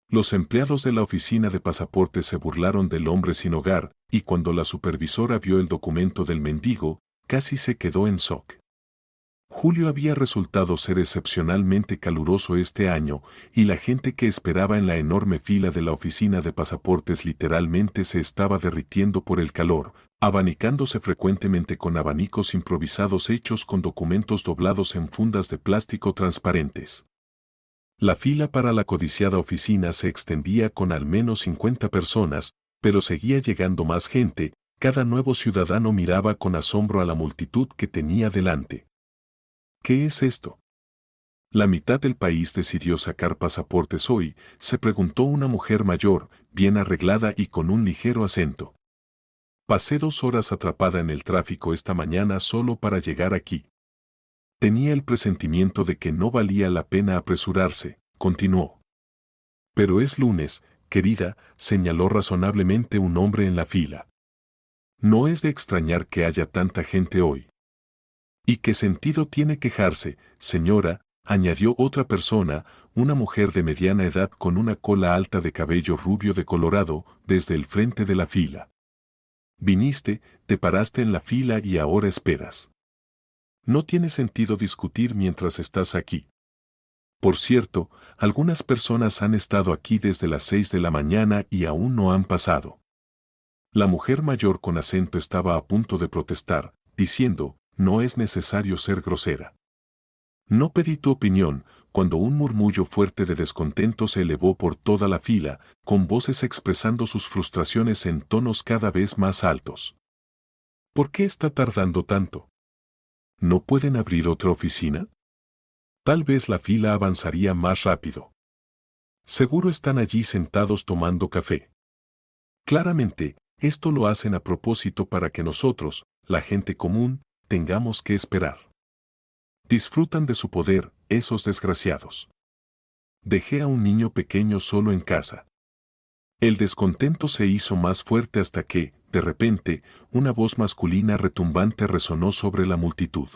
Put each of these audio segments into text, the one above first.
Los empleados de la oficina de pasaportes se burlaron del hombre sin hogar, y cuando la supervisora vio el documento del mendigo, casi se quedó en shock. Julio había resultado ser excepcionalmente caluroso este año, y la gente que esperaba en la enorme fila de la oficina de pasaportes literalmente se estaba derritiendo por el calor, abanicándose frecuentemente con abanicos improvisados hechos con documentos doblados en fundas de plástico transparentes. La fila para la codiciada oficina se extendía con al menos 50 personas, pero seguía llegando más gente. Cada nuevo ciudadano miraba con asombro a la multitud que tenía delante. ¿Qué es esto? La mitad del país decidió sacar pasaportes hoy, se preguntó una mujer mayor, bien arreglada y con un ligero acento. Pasé 2 horas atrapada en el tráfico esta mañana solo para llegar aquí. Tenía el presentimiento de que no valía la pena apresurarse, continuó. Pero es lunes, querida, señaló razonablemente un hombre en la fila. No es de extrañar que haya tanta gente hoy. ¿Y qué sentido tiene quejarse, señora?, añadió otra persona, una mujer de mediana edad con una cola alta de cabello rubio decolorado, desde el frente de la fila. Viniste, te paraste en la fila y ahora esperas. No tiene sentido discutir mientras estás aquí. Por cierto, algunas personas han estado aquí desde las 6 de la mañana y aún no han pasado. La mujer mayor con acento estaba a punto de protestar, diciendo, no es necesario ser grosera. No pedí tu opinión, cuando un murmullo fuerte de descontento se elevó por toda la fila, con voces expresando sus frustraciones en tonos cada vez más altos. ¿Por qué está tardando tanto? ¿No pueden abrir otra oficina? Tal vez la fila avanzaría más rápido. Seguro están allí sentados tomando café. Claramente, esto lo hacen a propósito para que nosotros, la gente común, tengamos que esperar. Disfrutan de su poder, esos desgraciados. Dejé a un niño pequeño solo en casa. El descontento se hizo más fuerte hasta que, de repente, una voz masculina retumbante resonó sobre la multitud.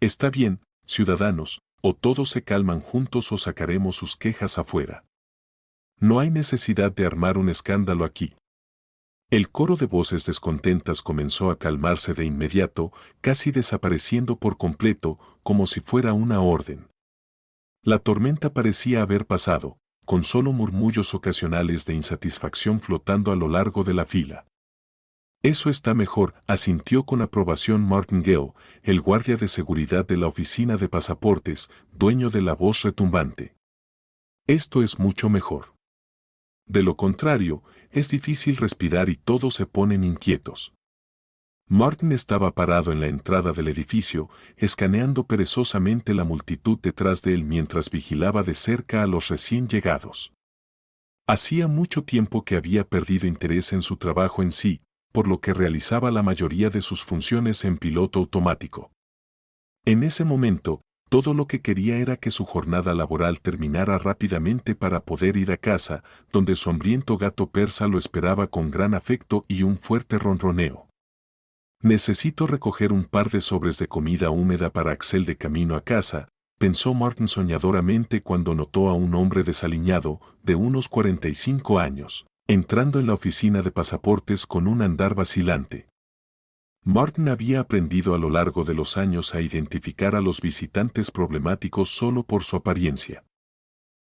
Está bien, ciudadanos, o todos se calman juntos o sacaremos sus quejas afuera. No hay necesidad de armar un escándalo aquí. El coro de voces descontentas comenzó a calmarse de inmediato, casi desapareciendo por completo, como si fuera una orden. La tormenta parecía haber pasado, con solo murmullos ocasionales de insatisfacción flotando a lo largo de la fila. Eso está mejor, asintió con aprobación Martingale, el guardia de seguridad de la oficina de pasaportes, dueño de la voz retumbante. Esto es mucho mejor. De lo contrario, es difícil respirar y todos se ponen inquietos. Martin estaba parado en la entrada del edificio, escaneando perezosamente la multitud detrás de él mientras vigilaba de cerca a los recién llegados. Hacía mucho tiempo que había perdido interés en su trabajo en sí, por lo que realizaba la mayoría de sus funciones en piloto automático. En ese momento, todo lo que quería era que su jornada laboral terminara rápidamente para poder ir a casa, donde su hambriento gato persa lo esperaba con gran afecto y un fuerte ronroneo. Necesito recoger un par de sobres de comida húmeda para Axel de camino a casa, pensó Martin soñadoramente cuando notó a un hombre desaliñado, de unos 45 años, entrando en la oficina de pasaportes con un andar vacilante. Martin había aprendido a lo largo de los años a identificar a los visitantes problemáticos solo por su apariencia.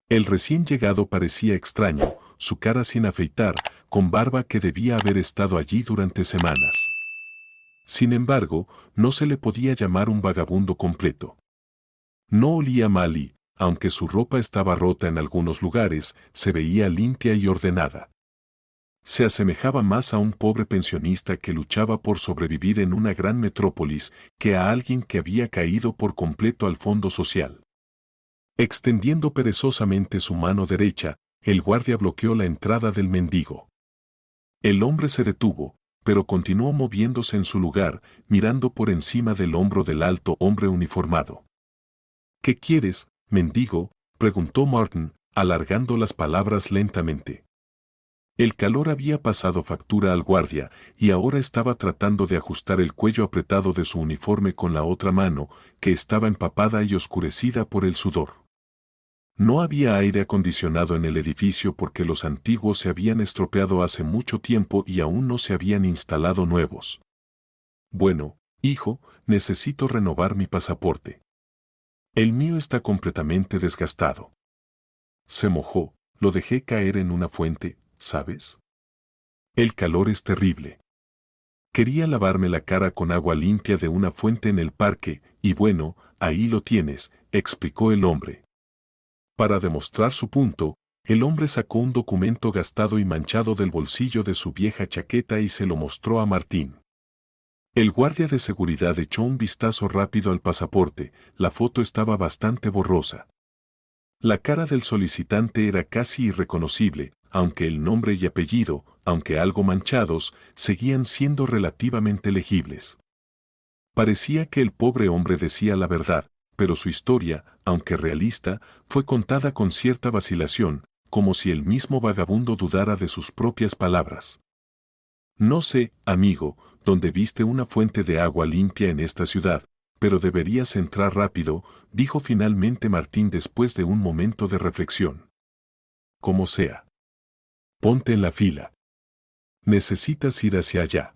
El recién llegado parecía extraño, su cara sin afeitar, con barba que debía haber estado allí durante semanas. Sin embargo, no se le podía llamar un vagabundo completo. No olía mal y, aunque su ropa estaba rota en algunos lugares, se veía limpia y ordenada. Se asemejaba más a un pobre pensionista que luchaba por sobrevivir en una gran metrópolis que a alguien que había caído por completo al fondo social. Extendiendo perezosamente su mano derecha, el guardia bloqueó la entrada del mendigo. El hombre se detuvo, pero continuó moviéndose en su lugar, mirando por encima del hombro del alto hombre uniformado. ¿Qué quieres, mendigo?, preguntó Martin, alargando las palabras lentamente. El calor había pasado factura al guardia, y ahora estaba tratando de ajustar el cuello apretado de su uniforme con la otra mano, que estaba empapada y oscurecida por el sudor. No había aire acondicionado en el edificio porque los antiguos se habían estropeado hace mucho tiempo y aún no se habían instalado nuevos. Bueno, hijo, necesito renovar mi pasaporte. El mío está completamente desgastado. Se mojó, lo dejé caer en una fuente, ¿sabes? El calor es terrible. Quería lavarme la cara con agua limpia de una fuente en el parque, y bueno, ahí lo tienes, explicó el hombre. Para demostrar su punto, el hombre sacó un documento gastado y manchado del bolsillo de su vieja chaqueta y se lo mostró a Martín. El guardia de seguridad echó un vistazo rápido al pasaporte, la foto estaba bastante borrosa. La cara del solicitante era casi irreconocible, aunque el nombre y apellido, aunque algo manchados, seguían siendo relativamente legibles. Parecía que el pobre hombre decía la verdad, pero su historia, aunque realista, fue contada con cierta vacilación, como si el mismo vagabundo dudara de sus propias palabras. No sé, amigo, dónde viste una fuente de agua limpia en esta ciudad, pero deberías entrar rápido, dijo finalmente Martín después de un momento de reflexión. Como sea. Ponte en la fila. Necesitas ir hacia allá.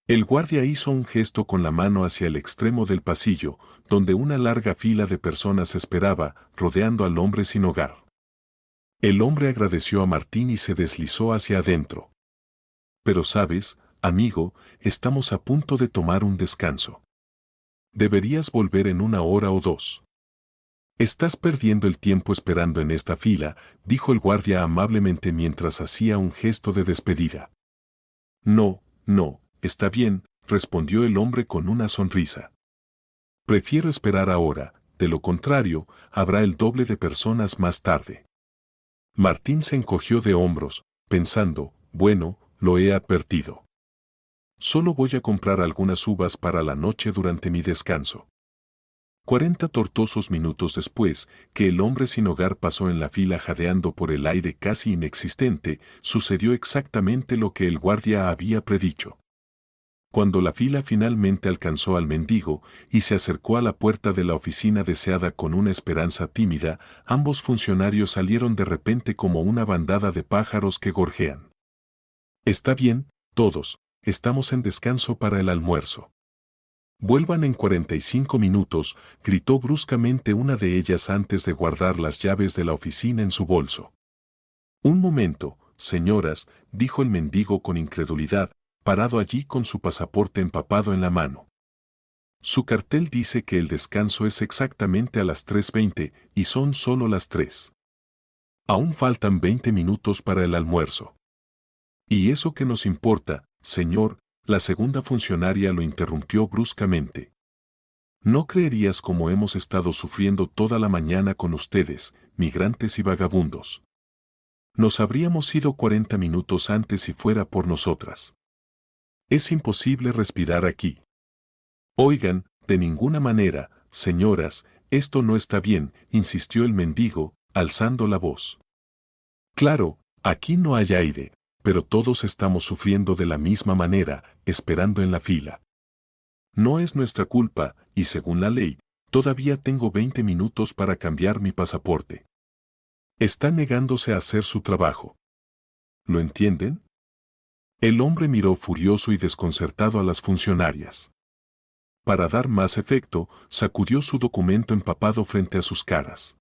El guardia hizo un gesto con la mano hacia el extremo del pasillo, donde una larga fila de personas esperaba, rodeando al hombre sin hogar. El hombre agradeció a Martín y se deslizó hacia adentro. Pero sabes, amigo, estamos a punto de tomar un descanso. Deberías volver en 1 hora o 2. Estás perdiendo el tiempo esperando en esta fila, dijo el guardia amablemente mientras hacía un gesto de despedida. No, no, está bien, respondió el hombre con una sonrisa. Prefiero esperar ahora, de lo contrario, habrá el doble de personas más tarde. Martín se encogió de hombros, pensando, bueno, lo he advertido. Solo voy a comprar algunas uvas para la noche durante mi descanso. 40 tortuosos minutos después, que el hombre sin hogar pasó en la fila jadeando por el aire casi inexistente, sucedió exactamente lo que el guardia había predicho. Cuando la fila finalmente alcanzó al mendigo y se acercó a la puerta de la oficina deseada con una esperanza tímida, ambos funcionarios salieron de repente como una bandada de pájaros que gorjean. Está bien, todos, estamos en descanso para el almuerzo. Vuelvan en 45 minutos, gritó bruscamente una de ellas antes de guardar las llaves de la oficina en su bolso. Un momento, señoras, dijo el mendigo con incredulidad, parado allí con su pasaporte empapado en la mano. Su cartel dice que el descanso es exactamente a las 3:20 y son solo las 3. Aún faltan 20 minutos para el almuerzo. ¿Y eso qué nos importa, señor? La segunda funcionaria lo interrumpió bruscamente. No creerías cómo hemos estado sufriendo toda la mañana con ustedes, migrantes y vagabundos. Nos habríamos ido 40 minutos antes si fuera por nosotras. Es imposible respirar aquí. Oigan, de ninguna manera, señoras, esto no está bien, insistió el mendigo, alzando la voz. Claro, aquí no hay aire, pero todos estamos sufriendo de la misma manera, esperando en la fila. No es nuestra culpa, y según la ley, todavía tengo 20 minutos para cambiar mi pasaporte. Está negándose a hacer su trabajo. ¿Lo entienden? El hombre miró furioso y desconcertado a las funcionarias. Para dar más efecto, sacudió su documento empapado frente a sus caras.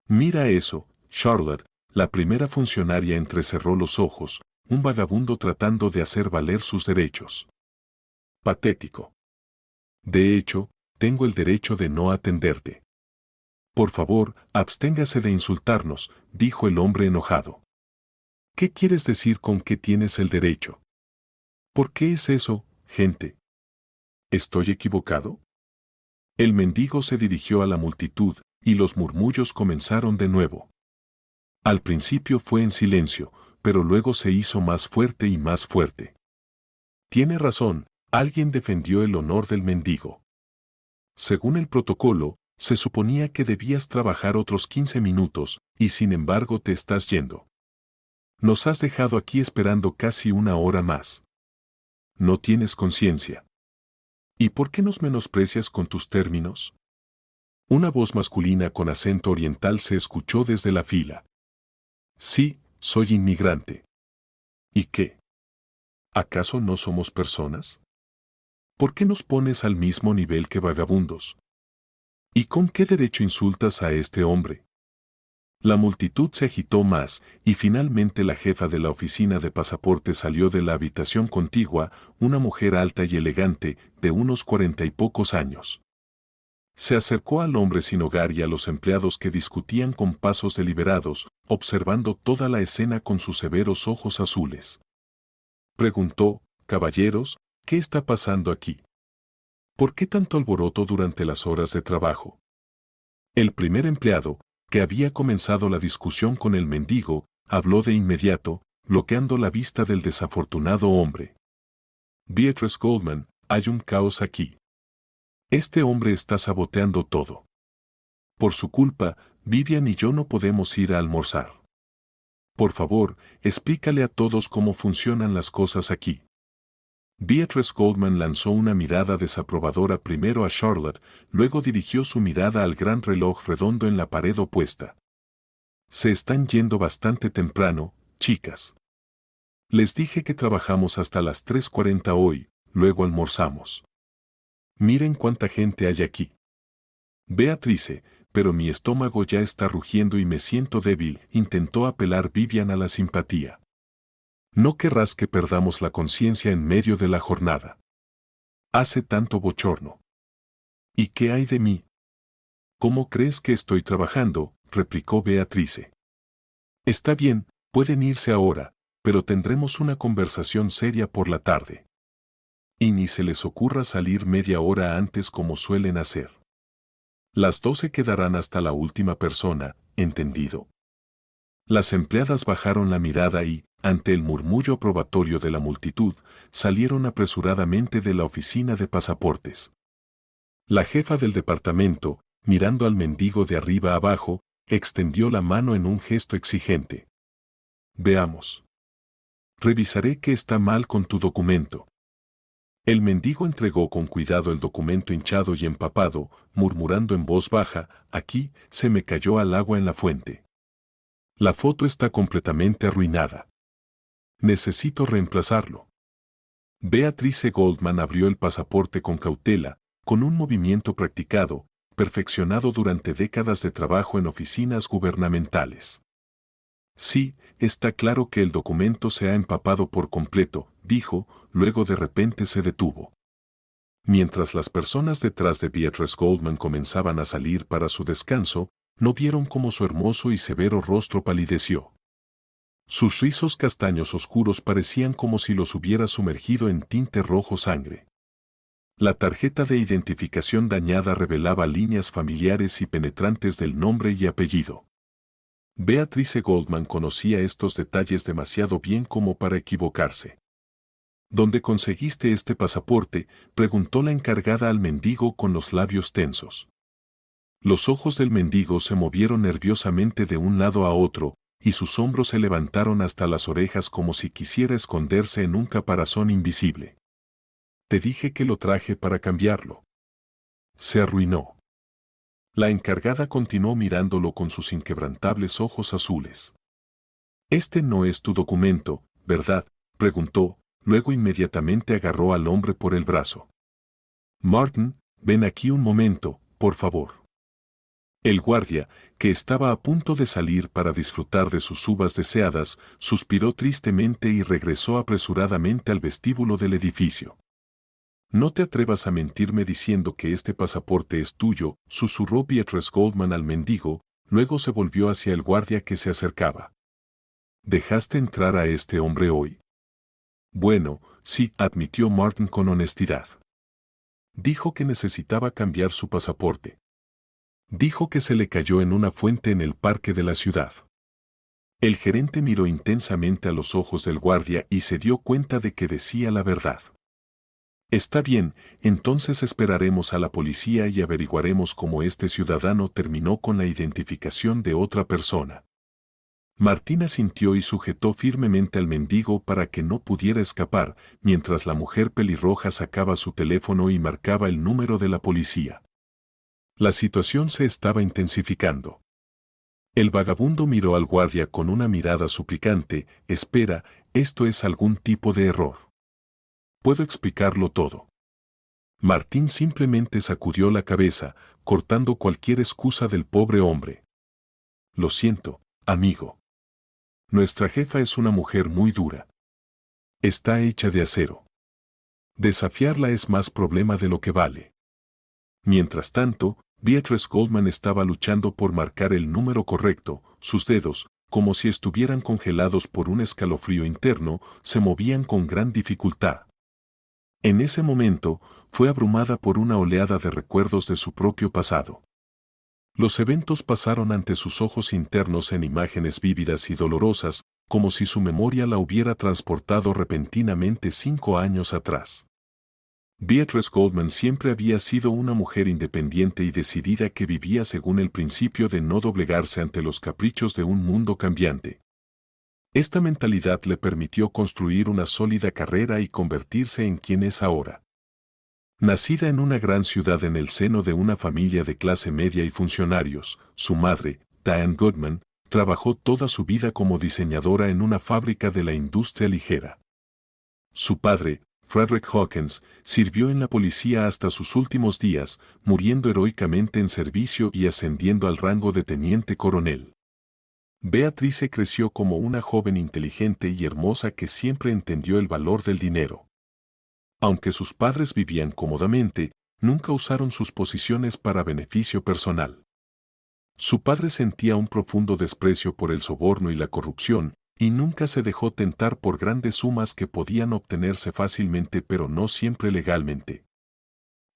Mira eso, Charlotte. La primera funcionaria entrecerró los ojos, un vagabundo tratando de hacer valer sus derechos. Patético. De hecho, tengo el derecho de no atenderte. Por favor, absténgase de insultarnos, dijo el hombre enojado. ¿Qué quieres decir con que tienes el derecho? ¿Por qué es eso, gente? ¿Estoy equivocado? El mendigo se dirigió a la multitud, y los murmullos comenzaron de nuevo. Al principio fue en silencio, pero luego se hizo más fuerte y más fuerte. Tiene razón, alguien defendió el honor del mendigo. Según el protocolo, se suponía que debías trabajar otros 15 minutos, y sin embargo te estás yendo. Nos has dejado aquí esperando casi 1 hora más. No tienes conciencia. ¿Y por qué nos menosprecias con tus términos? Una voz masculina con acento oriental se escuchó desde la fila. Sí, soy inmigrante. ¿Y qué? ¿Acaso no somos personas? ¿Por qué nos pones al mismo nivel que vagabundos? ¿Y con qué derecho insultas a este hombre? La multitud se agitó más, y finalmente la jefa de la oficina de pasaportes salió de la habitación contigua, una mujer alta y elegante, de unos 40 y pocos años. Se acercó al hombre sin hogar y a los empleados que discutían con pasos deliberados, observando toda la escena con sus severos ojos azules. Preguntó: «Caballeros, ¿qué está pasando aquí? ¿Por qué tanto alboroto durante las horas de trabajo?» El primer empleado, que había comenzado la discusión con el mendigo, habló de inmediato, bloqueando la vista del desafortunado hombre. «Beatrice Goldman, hay un caos aquí. Este hombre está saboteando todo. Por su culpa, Vivian y yo no podemos ir a almorzar. Por favor, explícale a todos cómo funcionan las cosas aquí». Beatrice Goldman lanzó una mirada desaprobadora primero a Charlotte, luego dirigió su mirada al gran reloj redondo en la pared opuesta. «Se están yendo bastante temprano, chicas. Les dije que trabajamos hasta las 3:40 hoy, luego almorzamos. Miren cuánta gente hay aquí. Beatrice, pero mi estómago ya está rugiendo y me siento débil», intentó apelar Vivian a la simpatía. «No querrás que perdamos la conciencia en medio de la jornada. Hace tanto bochorno». «¿Y qué hay de mí? ¿Cómo crees que estoy trabajando?», replicó Beatrice. «Está bien, pueden irse ahora, pero tendremos una conversación seria por la tarde. Y ni se les ocurra salir media hora antes como suelen hacer. Las 12 quedarán hasta la última persona, ¿entendido?». Las empleadas bajaron la mirada y, ante el murmullo aprobatorio de la multitud, salieron apresuradamente de la oficina de pasaportes. La jefa del departamento, mirando al mendigo de arriba abajo, extendió la mano en un gesto exigente. «Veamos. Revisaré qué está mal con tu documento». El mendigo entregó con cuidado el documento hinchado y empapado, murmurando en voz baja: «Aquí se me cayó al agua en la fuente. La foto está completamente arruinada. Necesito reemplazarlo». Beatrice Goldman abrió el pasaporte con cautela, con un movimiento practicado, perfeccionado durante décadas de trabajo en oficinas gubernamentales. «Sí, está claro que el documento se ha empapado por completo», dijo, luego de repente se detuvo. Mientras las personas detrás de Beatrice Goldman comenzaban a salir para su descanso, no vieron cómo su hermoso y severo rostro palideció. Sus rizos castaños oscuros parecían como si los hubiera sumergido en tinte rojo sangre. La tarjeta de identificación dañada revelaba líneas familiares y penetrantes del nombre y apellido. Beatrice Goldman conocía estos detalles demasiado bien como para equivocarse. «¿Dónde conseguiste este pasaporte?», preguntó la encargada al mendigo con los labios tensos. Los ojos del mendigo se movieron nerviosamente de un lado a otro, y sus hombros se levantaron hasta las orejas como si quisiera esconderse en un caparazón invisible. «Te dije que lo traje para cambiarlo. Se arruinó». La encargada continuó mirándolo con sus inquebrantables ojos azules. «Este no es tu documento, ¿verdad?», preguntó, luego inmediatamente agarró al hombre por el brazo. «Martin, ven aquí un momento, por favor». El guardia, que estaba a punto de salir para disfrutar de sus uvas deseadas, suspiró tristemente y regresó apresuradamente al vestíbulo del edificio. «No te atrevas a mentirme diciendo que este pasaporte es tuyo», susurró Beatrice Goldman al mendigo, luego se volvió hacia el guardia que se acercaba. «¿Dejaste entrar a este hombre hoy?». «Bueno, sí», admitió Martin con honestidad. «Dijo que necesitaba cambiar su pasaporte. Dijo que se le cayó en una fuente en el parque de la ciudad». El gerente miró intensamente a los ojos del guardia y se dio cuenta de que decía la verdad. «Está bien, entonces esperaremos a la policía y averiguaremos cómo este ciudadano terminó con la identificación de otra persona». Martín asintió y sujetó firmemente al mendigo para que no pudiera escapar, mientras la mujer pelirroja sacaba su teléfono y marcaba el número de la policía. La situación se estaba intensificando. El vagabundo miró al guardia con una mirada suplicante. Espera, esto es algún tipo de error. Puedo explicarlo todo. Martín simplemente sacudió la cabeza, cortando cualquier excusa del pobre hombre. Lo siento, amigo. Nuestra jefa es una mujer muy dura. Está hecha de acero. Desafiarla es más problema de lo que vale. Mientras tanto, Beatrice Goldman estaba luchando por marcar el número correcto. Sus dedos, como si estuvieran congelados por un escalofrío interno, se movían con gran dificultad. En ese momento, fue abrumada por una oleada de recuerdos de su propio pasado. Los eventos pasaron ante sus ojos internos en imágenes vívidas y dolorosas, como si su memoria la hubiera transportado repentinamente 5 años atrás. Beatrice Goldman siempre había sido una mujer independiente y decidida que vivía según el principio de no doblegarse ante los caprichos de un mundo cambiante. Esta mentalidad le permitió construir una sólida carrera y convertirse en quien es ahora. Nacida en una gran ciudad en el seno de una familia de clase media y funcionarios, su madre, Diane Goodman, trabajó toda su vida como diseñadora en una fábrica de la industria ligera. Su padre, Frederick Hawkins, sirvió en la policía hasta sus últimos días, muriendo heroicamente en servicio y ascendiendo al rango de teniente coronel. Beatrice creció como una joven inteligente y hermosa que siempre entendió el valor del dinero. Aunque sus padres vivían cómodamente, nunca usaron sus posiciones para beneficio personal. Su padre sentía un profundo desprecio por el soborno y la corrupción, y nunca se dejó tentar por grandes sumas que podían obtenerse fácilmente pero no siempre legalmente.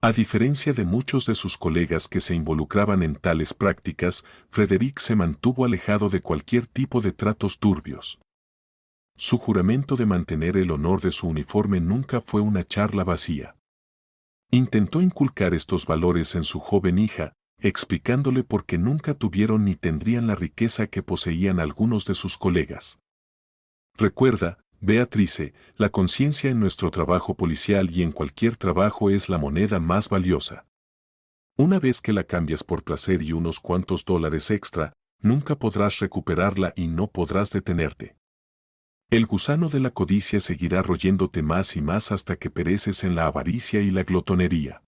A diferencia de muchos de sus colegas que se involucraban en tales prácticas, Frederick se mantuvo alejado de cualquier tipo de tratos turbios. Su juramento de mantener el honor de su uniforme nunca fue una charla vacía. Intentó inculcar estos valores en su joven hija, explicándole por qué nunca tuvieron ni tendrían la riqueza que poseían algunos de sus colegas. Recuerda, Beatrice, la conciencia en nuestro trabajo policial y en cualquier trabajo es la moneda más valiosa. Una vez que la cambias por placer y unos cuantos dólares extra, nunca podrás recuperarla y no podrás detenerte. El gusano de la codicia seguirá royéndote más y más hasta que pereces en la avaricia y la glotonería.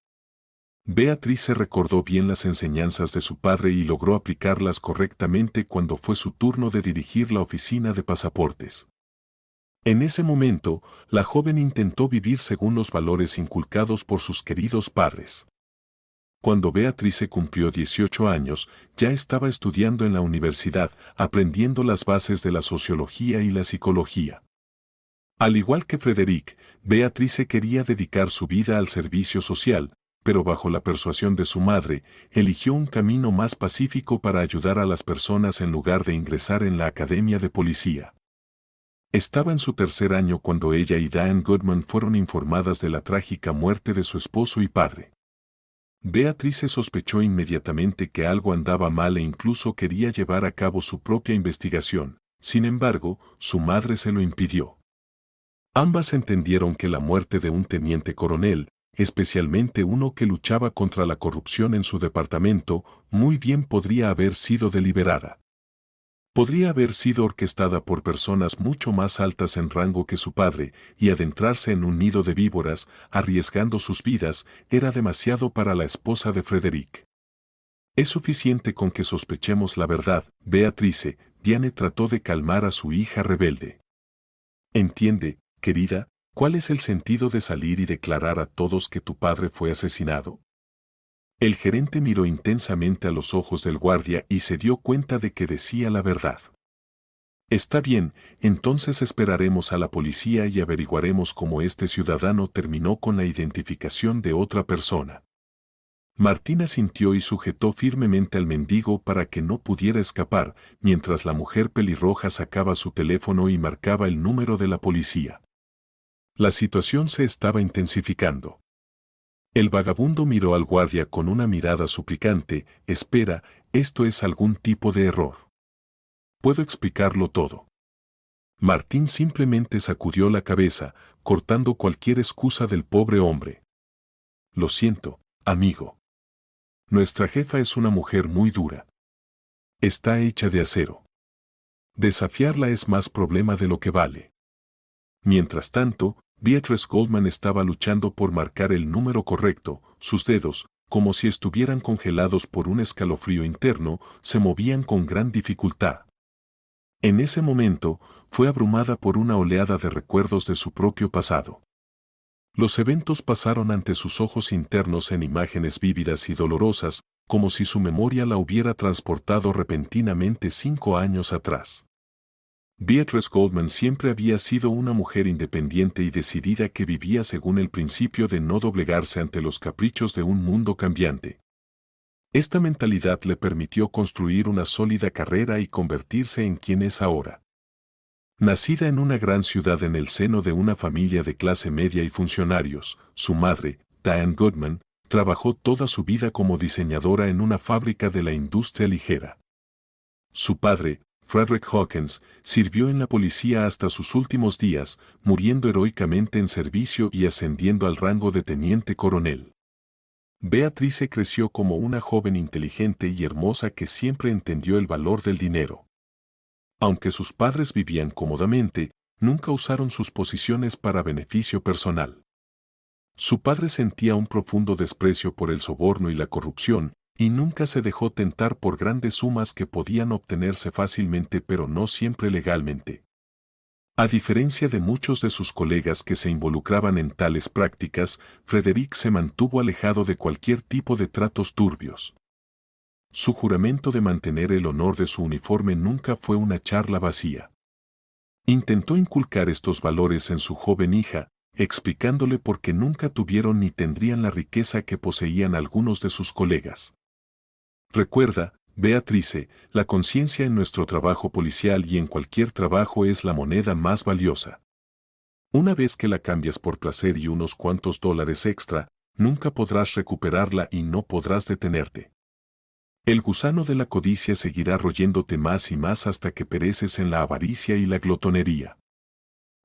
Beatrice recordó bien las enseñanzas de su padre y logró aplicarlas correctamente cuando fue su turno de dirigir la oficina de pasaportes. En ese momento, la joven intentó vivir según los valores inculcados por sus queridos padres. Cuando Beatrice cumplió 18 años, ya estaba estudiando en la universidad, aprendiendo las bases de la sociología y la psicología. Al igual que Frederick, Beatrice quería dedicar su vida al servicio social, pero bajo la persuasión de su madre, eligió un camino más pacífico para ayudar a las personas en lugar de ingresar en la academia de policía. Estaba en su tercer año cuando ella y Diane Goodman fueron informadas de la trágica muerte de su esposo y padre. Beatrice sospechó inmediatamente que algo andaba mal e incluso quería llevar a cabo su propia investigación. Sin embargo, su madre se lo impidió. Ambas entendieron que la muerte de un teniente coronel, especialmente uno que luchaba contra la corrupción en su departamento, muy bien podría haber sido deliberada. Podría haber sido orquestada por personas mucho más altas en rango que su padre, y adentrarse en un nido de víboras, arriesgando sus vidas, era demasiado para la esposa de Frederick. Es suficiente con que sospechemos la verdad, Beatrice. Diane trató de calmar a su hija rebelde. Entiende, querida, ¿cuál es el sentido de salir y declarar a todos que tu padre fue asesinado? El gerente miró intensamente a los ojos del guardia y se dio cuenta de que decía la verdad. Está bien, entonces esperaremos a la policía y averiguaremos cómo este ciudadano terminó con la identificación de otra persona. Martina sintió y sujetó firmemente al mendigo para que no pudiera escapar, mientras la mujer pelirroja sacaba su teléfono y marcaba el número de la policía. La situación se estaba intensificando. El vagabundo miró al guardia con una mirada suplicante. Espera, esto es algún tipo de error. Puedo explicarlo todo. Martín simplemente sacudió la cabeza, cortando cualquier excusa del pobre hombre. Lo siento, amigo. Nuestra jefa es una mujer muy dura. Está hecha de acero. Desafiarla es más problema de lo que vale. Mientras tanto, Beatrice Goldman estaba luchando por marcar el número correcto. Sus dedos, como si estuvieran congelados por un escalofrío interno, se movían con gran dificultad. En ese momento, fue abrumada por una oleada de recuerdos de su propio pasado. Los eventos pasaron ante sus ojos internos en imágenes vívidas y dolorosas, como si su memoria la hubiera transportado repentinamente 5 años atrás. Beatrice Goldman siempre había sido una mujer independiente y decidida que vivía según el principio de no doblegarse ante los caprichos de un mundo cambiante. Esta mentalidad le permitió construir una sólida carrera y convertirse en quien es ahora. Nacida en una gran ciudad en el seno de una familia de clase media y funcionarios, su madre, Diane Goodman, trabajó toda su vida como diseñadora en una fábrica de la industria ligera. Su padre, Frederick Hawkins, sirvió en la policía hasta sus últimos días, muriendo heroicamente en servicio y ascendiendo al rango de teniente coronel. Beatrice creció como una joven inteligente y hermosa que siempre entendió el valor del dinero. Aunque sus padres vivían cómodamente, nunca usaron sus posiciones para beneficio personal. Su padre sentía un profundo desprecio por el soborno y la corrupción, y nunca se dejó tentar por grandes sumas que podían obtenerse fácilmente pero no siempre legalmente. A diferencia de muchos de sus colegas que se involucraban en tales prácticas, Frederick se mantuvo alejado de cualquier tipo de tratos turbios. Su juramento de mantener el honor de su uniforme nunca fue una charla vacía. Intentó inculcar estos valores en su joven hija, explicándole por qué nunca tuvieron ni tendrían la riqueza que poseían algunos de sus colegas. Recuerda, Beatrice, la conciencia en nuestro trabajo policial y en cualquier trabajo es la moneda más valiosa. Una vez que la cambias por placer y unos cuantos dólares extra, nunca podrás recuperarla y no podrás detenerte. El gusano de la codicia seguirá royéndote más y más hasta que pereces en la avaricia y la glotonería.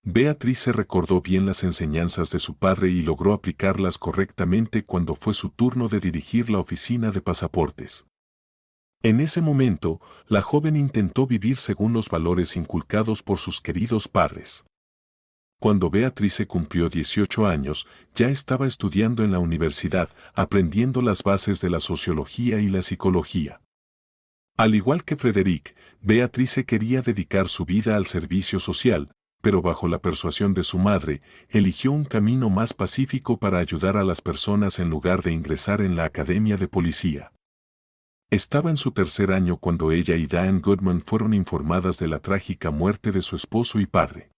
Beatrice recordó bien las enseñanzas de su padre y logró aplicarlas correctamente cuando fue su turno de dirigir la oficina de pasaportes. En ese momento, la joven intentó vivir según los valores inculcados por sus queridos padres. Cuando Beatrice cumplió 18 años, ya estaba estudiando en la universidad, aprendiendo las bases de la sociología y la psicología. Al igual que Frederick, Beatrice quería dedicar su vida al servicio social, pero bajo la persuasión de su madre, eligió un camino más pacífico para ayudar a las personas en lugar de ingresar en la academia de policía. Estaba en su tercer año cuando ella y Diane Goodman fueron informadas de la trágica muerte de su esposo y padre.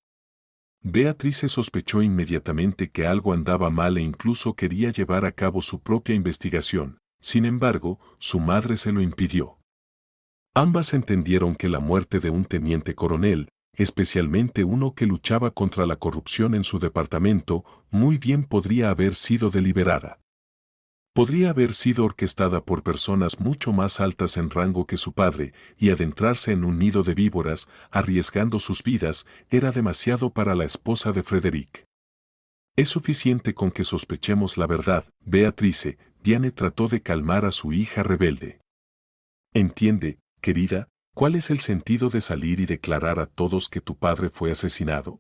Beatrice sospechó inmediatamente que algo andaba mal e incluso quería llevar a cabo su propia investigación. Sin embargo, su madre se lo impidió. Ambas entendieron que la muerte de un teniente coronel, especialmente uno que luchaba contra la corrupción en su departamento, muy bien podría haber sido deliberada. Podría haber sido orquestada por personas mucho más altas en rango que su padre, y adentrarse en un nido de víboras, arriesgando sus vidas, era demasiado para la esposa de Frederick. Es suficiente con que sospechemos la verdad, Beatrice. Diane trató de calmar a su hija rebelde. Entiende, querida, ¿cuál es el sentido de salir y declarar a todos que tu padre fue asesinado?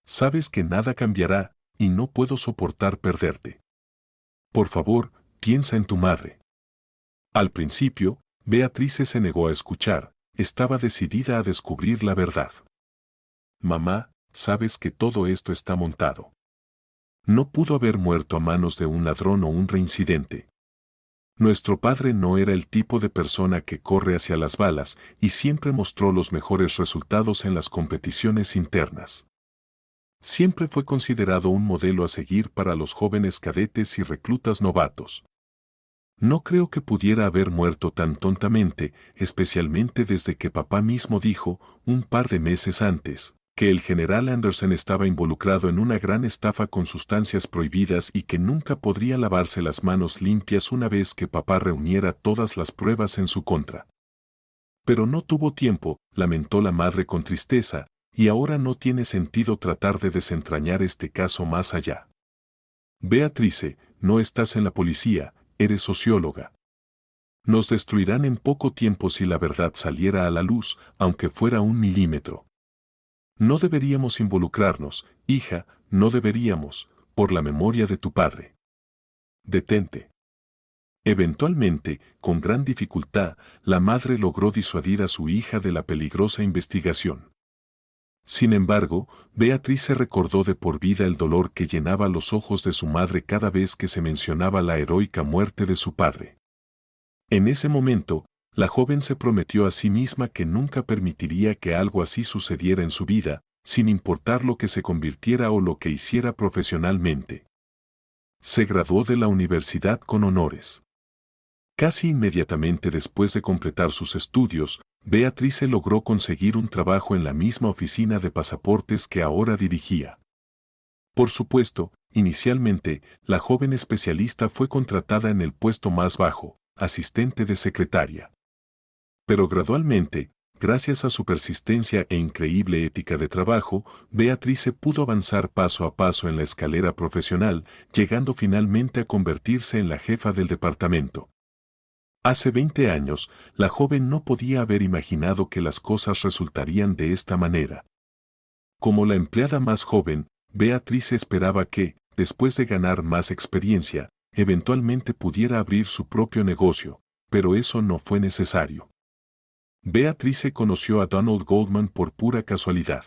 Sabes que nada cambiará, y no puedo soportar perderte. Por favor, piensa en tu madre. Al principio, Beatrice se negó a escuchar, estaba decidida a descubrir la verdad. Mamá, sabes que todo esto está montado. No pudo haber muerto a manos de un ladrón o un reincidente. Nuestro padre no era el tipo de persona que corre hacia las balas y siempre mostró los mejores resultados en las competiciones internas. Siempre fue considerado un modelo a seguir para los jóvenes cadetes y reclutas novatos. No creo que pudiera haber muerto tan tontamente, especialmente desde que papá mismo dijo, un par de meses antes, que el general Anderson estaba involucrado en una gran estafa con sustancias prohibidas y que nunca podría lavarse las manos limpias una vez que papá reuniera todas las pruebas en su contra. Pero no tuvo tiempo, lamentó la madre con tristeza, y ahora no tiene sentido tratar de desentrañar este caso más allá. Beatrice, no estás en la policía, eres socióloga. Nos destruirán en poco tiempo si la verdad saliera a la luz, aunque fuera 1 milímetro. No deberíamos involucrarnos, hija, no deberíamos, por la memoria de tu padre. Detente. Eventualmente, con gran dificultad, la madre logró disuadir a su hija de la peligrosa investigación. Sin embargo, Beatriz se recordó de por vida el dolor que llenaba los ojos de su madre cada vez que se mencionaba la heroica muerte de su padre. En ese momento, la joven se prometió a sí misma que nunca permitiría que algo así sucediera en su vida, sin importar lo que se convirtiera o lo que hiciera profesionalmente. Se graduó de la universidad con honores. Casi inmediatamente después de completar sus estudios, Beatriz logró conseguir un trabajo en la misma oficina de pasaportes que ahora dirigía. Por supuesto, inicialmente, la joven especialista fue contratada en el puesto más bajo, asistente de secretaria. Pero gradualmente, gracias a su persistencia e increíble ética de trabajo, Beatriz pudo avanzar paso a paso en la escalera profesional, llegando finalmente a convertirse en la jefa del departamento. Hace 20 años, la joven no podía haber imaginado que las cosas resultarían de esta manera. Como la empleada más joven, Beatriz esperaba que, después de ganar más experiencia, eventualmente pudiera abrir su propio negocio, pero eso no fue necesario. Beatriz conoció a Donald Goldman por pura casualidad.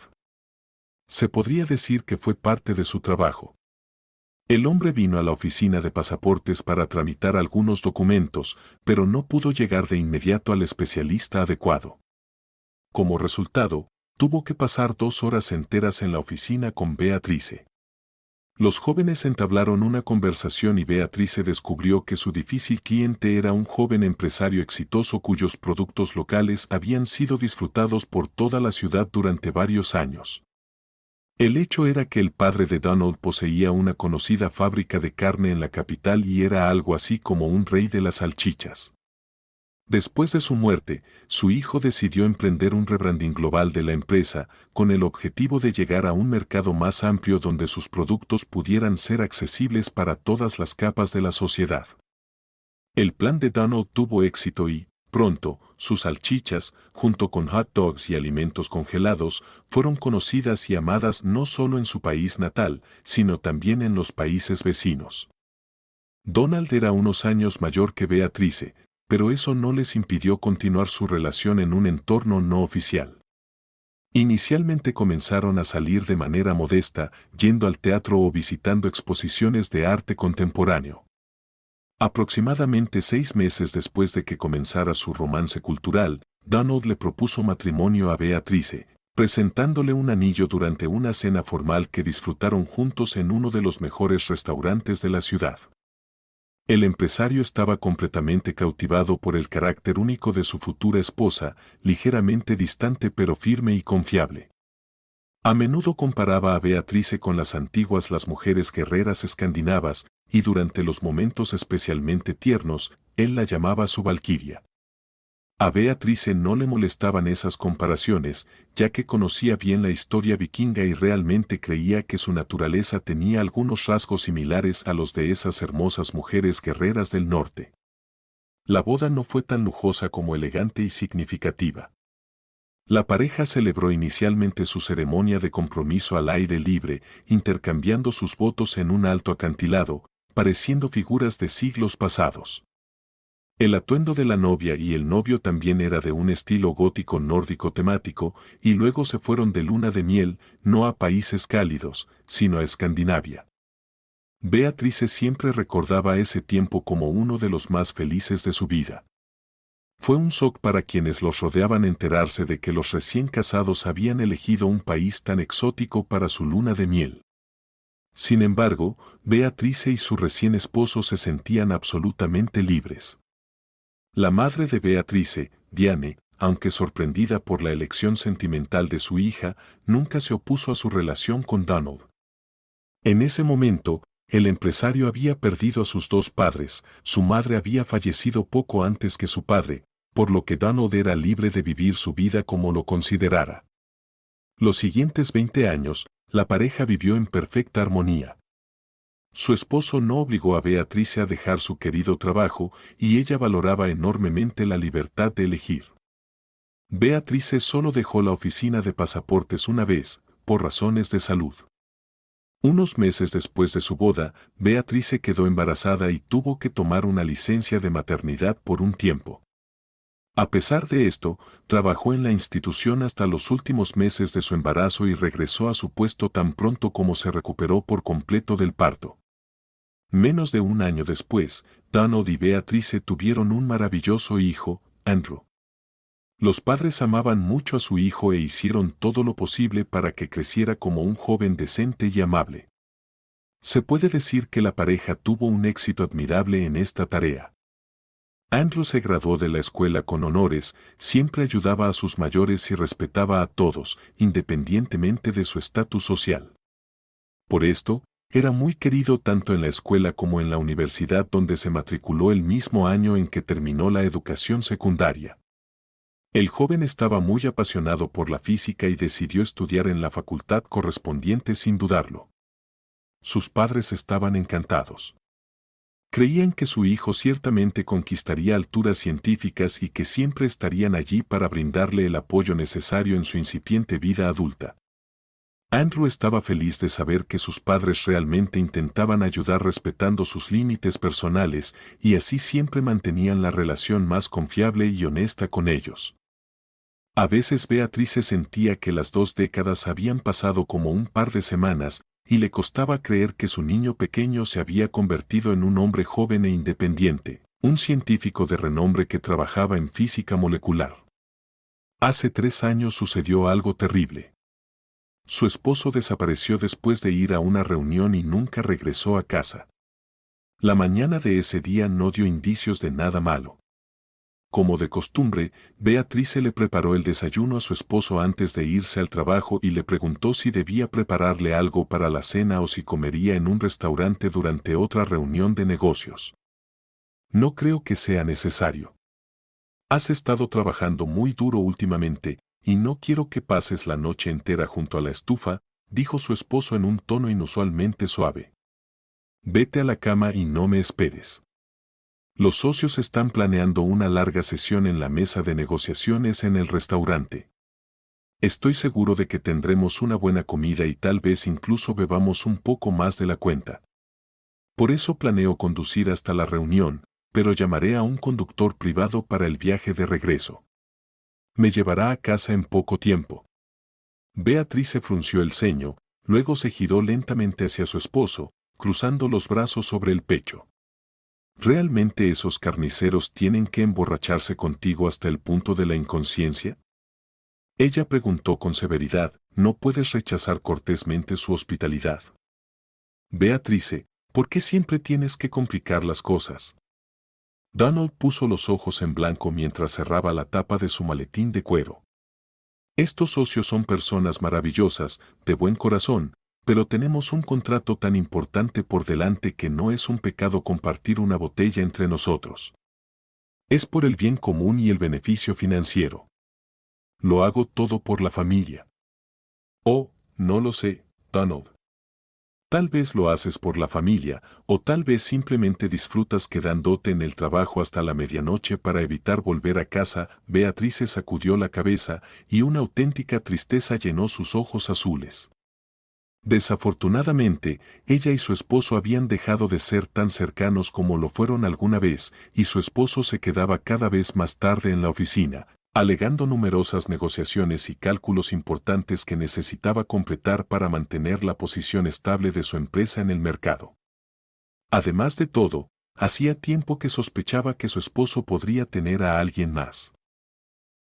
Se podría decir que fue parte de su trabajo. El hombre vino a la oficina de pasaportes para tramitar algunos documentos, pero no pudo llegar de inmediato al especialista adecuado. Como resultado, tuvo que pasar 2 horas enteras en la oficina con Beatriz. Los jóvenes entablaron una conversación y Beatriz descubrió que su difícil cliente era un joven empresario exitoso cuyos productos locales habían sido disfrutados por toda la ciudad durante varios años. El hecho era que el padre de Donald poseía una conocida fábrica de carne en la capital y era algo así como un rey de las salchichas. Después de su muerte, su hijo decidió emprender un rebranding global de la empresa, con el objetivo de llegar a un mercado más amplio donde sus productos pudieran ser accesibles para todas las capas de la sociedad. El plan de Donald tuvo éxito y, pronto, sus salchichas, junto con hot dogs y alimentos congelados, fueron conocidas y amadas no solo en su país natal, sino también en los países vecinos. Donald era unos años mayor que Beatriz, pero eso no les impidió continuar su relación en un entorno no oficial. Inicialmente comenzaron a salir de manera modesta, yendo al teatro o visitando exposiciones de arte contemporáneo. Aproximadamente 6 meses después de que comenzara su romance cultural, Donald le propuso matrimonio a Beatriz, presentándole un anillo durante una cena formal que disfrutaron juntos en uno de los mejores restaurantes de la ciudad. El empresario estaba completamente cautivado por el carácter único de su futura esposa, ligeramente distante pero firme y confiable. A menudo comparaba a Beatriz con las mujeres guerreras escandinavas, y durante los momentos especialmente tiernos, él la llamaba su valquiria. A Beatriz no le molestaban esas comparaciones, ya que conocía bien la historia vikinga y realmente creía que su naturaleza tenía algunos rasgos similares a los de esas hermosas mujeres guerreras del norte. La boda no fue tan lujosa como elegante y significativa. La pareja celebró inicialmente su ceremonia de compromiso al aire libre, intercambiando sus votos en un alto acantilado, pareciendo figuras de siglos pasados. El atuendo de la novia y el novio también era de un estilo gótico nórdico temático, y luego se fueron de luna de miel, no a países cálidos, sino a Escandinavia. Beatriz siempre recordaba ese tiempo como uno de los más felices de su vida. Fue un shock para quienes los rodeaban enterarse de que los recién casados habían elegido un país tan exótico para su luna de miel. Sin embargo, Beatriz y su recién esposo se sentían absolutamente libres. La madre de Beatriz, Diane, aunque sorprendida por la elección sentimental de su hija, nunca se opuso a su relación con Donald. En ese momento, el empresario había perdido a sus 2 padres, su madre había fallecido poco antes que su padre, por lo que Donald era libre de vivir su vida como lo considerara. Los siguientes 20 años, la pareja vivió en perfecta armonía. Su esposo no obligó a Beatrice a dejar su querido trabajo y ella valoraba enormemente la libertad de elegir. Beatrice solo dejó la oficina de pasaportes una vez, por razones de salud. Unos meses después de su boda, Beatrice quedó embarazada y tuvo que tomar una licencia de maternidad por un tiempo. A pesar de esto, trabajó en la institución hasta los últimos meses de su embarazo y regresó a su puesto tan pronto como se recuperó por completo del parto. Menos de un año después, Donald y Beatrice tuvieron un maravilloso hijo, Andrew. Los padres amaban mucho a su hijo e hicieron todo lo posible para que creciera como un joven decente y amable. Se puede decir que la pareja tuvo un éxito admirable en esta tarea. Andrew se graduó de la escuela con honores, siempre ayudaba a sus mayores y respetaba a todos, independientemente de su estatus social. Por esto, era muy querido tanto en la escuela como en la universidad donde se matriculó el mismo año en que terminó la educación secundaria. El joven estaba muy apasionado por la física y decidió estudiar en la facultad correspondiente sin dudarlo. Sus padres estaban encantados. Creían que su hijo ciertamente conquistaría alturas científicas y que siempre estarían allí para brindarle el apoyo necesario en su incipiente vida adulta. Andrew estaba feliz de saber que sus padres realmente intentaban ayudar respetando sus límites personales y así siempre mantenían la relación más confiable y honesta con ellos. A veces Beatrice sentía que las 2 décadas habían pasado como un par de semanas y le costaba creer que su niño pequeño se había convertido en un hombre joven e independiente, un científico de renombre que trabajaba en física molecular. Hace 3 años sucedió algo terrible. Su esposo desapareció después de ir a una reunión y nunca regresó a casa. La mañana de ese día no dio indicios de nada malo. Como de costumbre, Beatrice le preparó el desayuno a su esposo antes de irse al trabajo y le preguntó si debía prepararle algo para la cena o si comería en un restaurante durante otra reunión de negocios. No creo que sea necesario. Has estado trabajando muy duro últimamente, y no quiero que pases la noche entera junto a la estufa, dijo su esposo en un tono inusualmente suave. Vete a la cama y no me esperes. Los socios están planeando una larga sesión en la mesa de negociaciones en el restaurante. Estoy seguro de que tendremos una buena comida y tal vez incluso bebamos un poco más de la cuenta. Por eso planeo conducir hasta la reunión, pero llamaré a un conductor privado para el viaje de regreso. Me llevará a casa en poco tiempo. Beatrice frunció el ceño, luego se giró lentamente hacia su esposo, cruzando los brazos sobre el pecho. ¿Realmente esos carniceros tienen que emborracharse contigo hasta el punto de la inconsciencia? Ella preguntó con severidad, ¿no puedes rechazar cortésmente su hospitalidad? Beatrice, ¿por qué siempre tienes que complicar las cosas? Donald puso los ojos en blanco mientras cerraba la tapa de su maletín de cuero. Estos socios son personas maravillosas, de buen corazón, pero tenemos un contrato tan importante por delante que no es un pecado compartir una botella entre nosotros. Es por el bien común y el beneficio financiero. Lo hago todo por la familia. Oh, no lo sé, Donald. Tal vez lo haces por la familia, o tal vez simplemente disfrutas quedándote en el trabajo hasta la medianoche para evitar volver a casa. Beatrice sacudió la cabeza y una auténtica tristeza llenó sus ojos azules. Desafortunadamente, ella y su esposo habían dejado de ser tan cercanos como lo fueron alguna vez, y su esposo se quedaba cada vez más tarde en la oficina, alegando numerosas negociaciones y cálculos importantes que necesitaba completar para mantener la posición estable de su empresa en el mercado. Además de todo, hacía tiempo que sospechaba que su esposo podría tener a alguien más.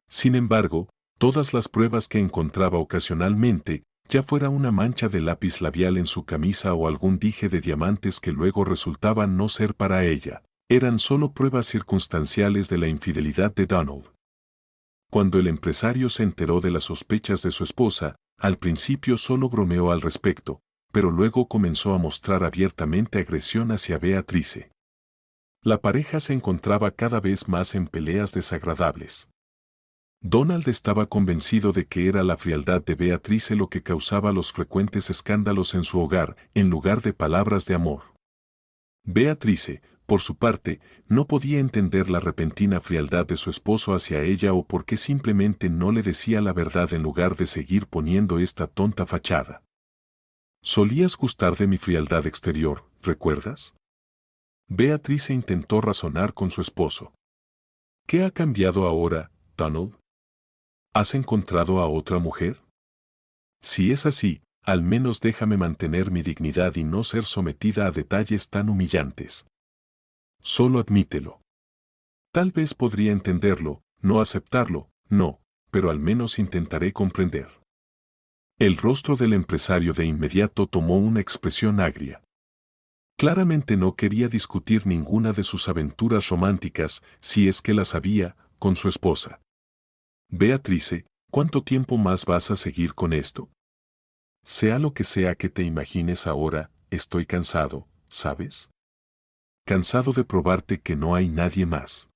Sin embargo, todas las pruebas que encontraba ocasionalmente, ya fuera una mancha de lápiz labial en su camisa o algún dije de diamantes que luego resultaban no ser para ella, eran solo pruebas circunstanciales de la infidelidad de Donald. Cuando el empresario se enteró de las sospechas de su esposa, al principio solo bromeó al respecto, pero luego comenzó a mostrar abiertamente agresión hacia Beatrice. La pareja se encontraba cada vez más en peleas desagradables. Donald estaba convencido de que era la frialdad de Beatrice lo que causaba los frecuentes escándalos en su hogar, en lugar de palabras de amor. Beatrice, por su parte, no podía entender la repentina frialdad de su esposo hacia ella o por qué simplemente no le decía la verdad en lugar de seguir poniendo esta tonta fachada. Solías gustar de mi frialdad exterior, ¿recuerdas? Beatrice intentó razonar con su esposo. ¿Qué ha cambiado ahora, Donald? ¿Has encontrado a otra mujer? Si es así, al menos déjame mantener mi dignidad y no ser sometida a detalles tan humillantes. Solo admítelo. Tal vez podría entenderlo, no aceptarlo, no, pero al menos intentaré comprender. El rostro del empresario de inmediato tomó una expresión agria. Claramente no quería discutir ninguna de sus aventuras románticas, si es que las había, con su esposa. Beatrice, ¿cuánto tiempo más vas a seguir con esto? Sea lo que sea que te imagines ahora, estoy cansado, ¿sabes? Cansado de probarte que no hay nadie más.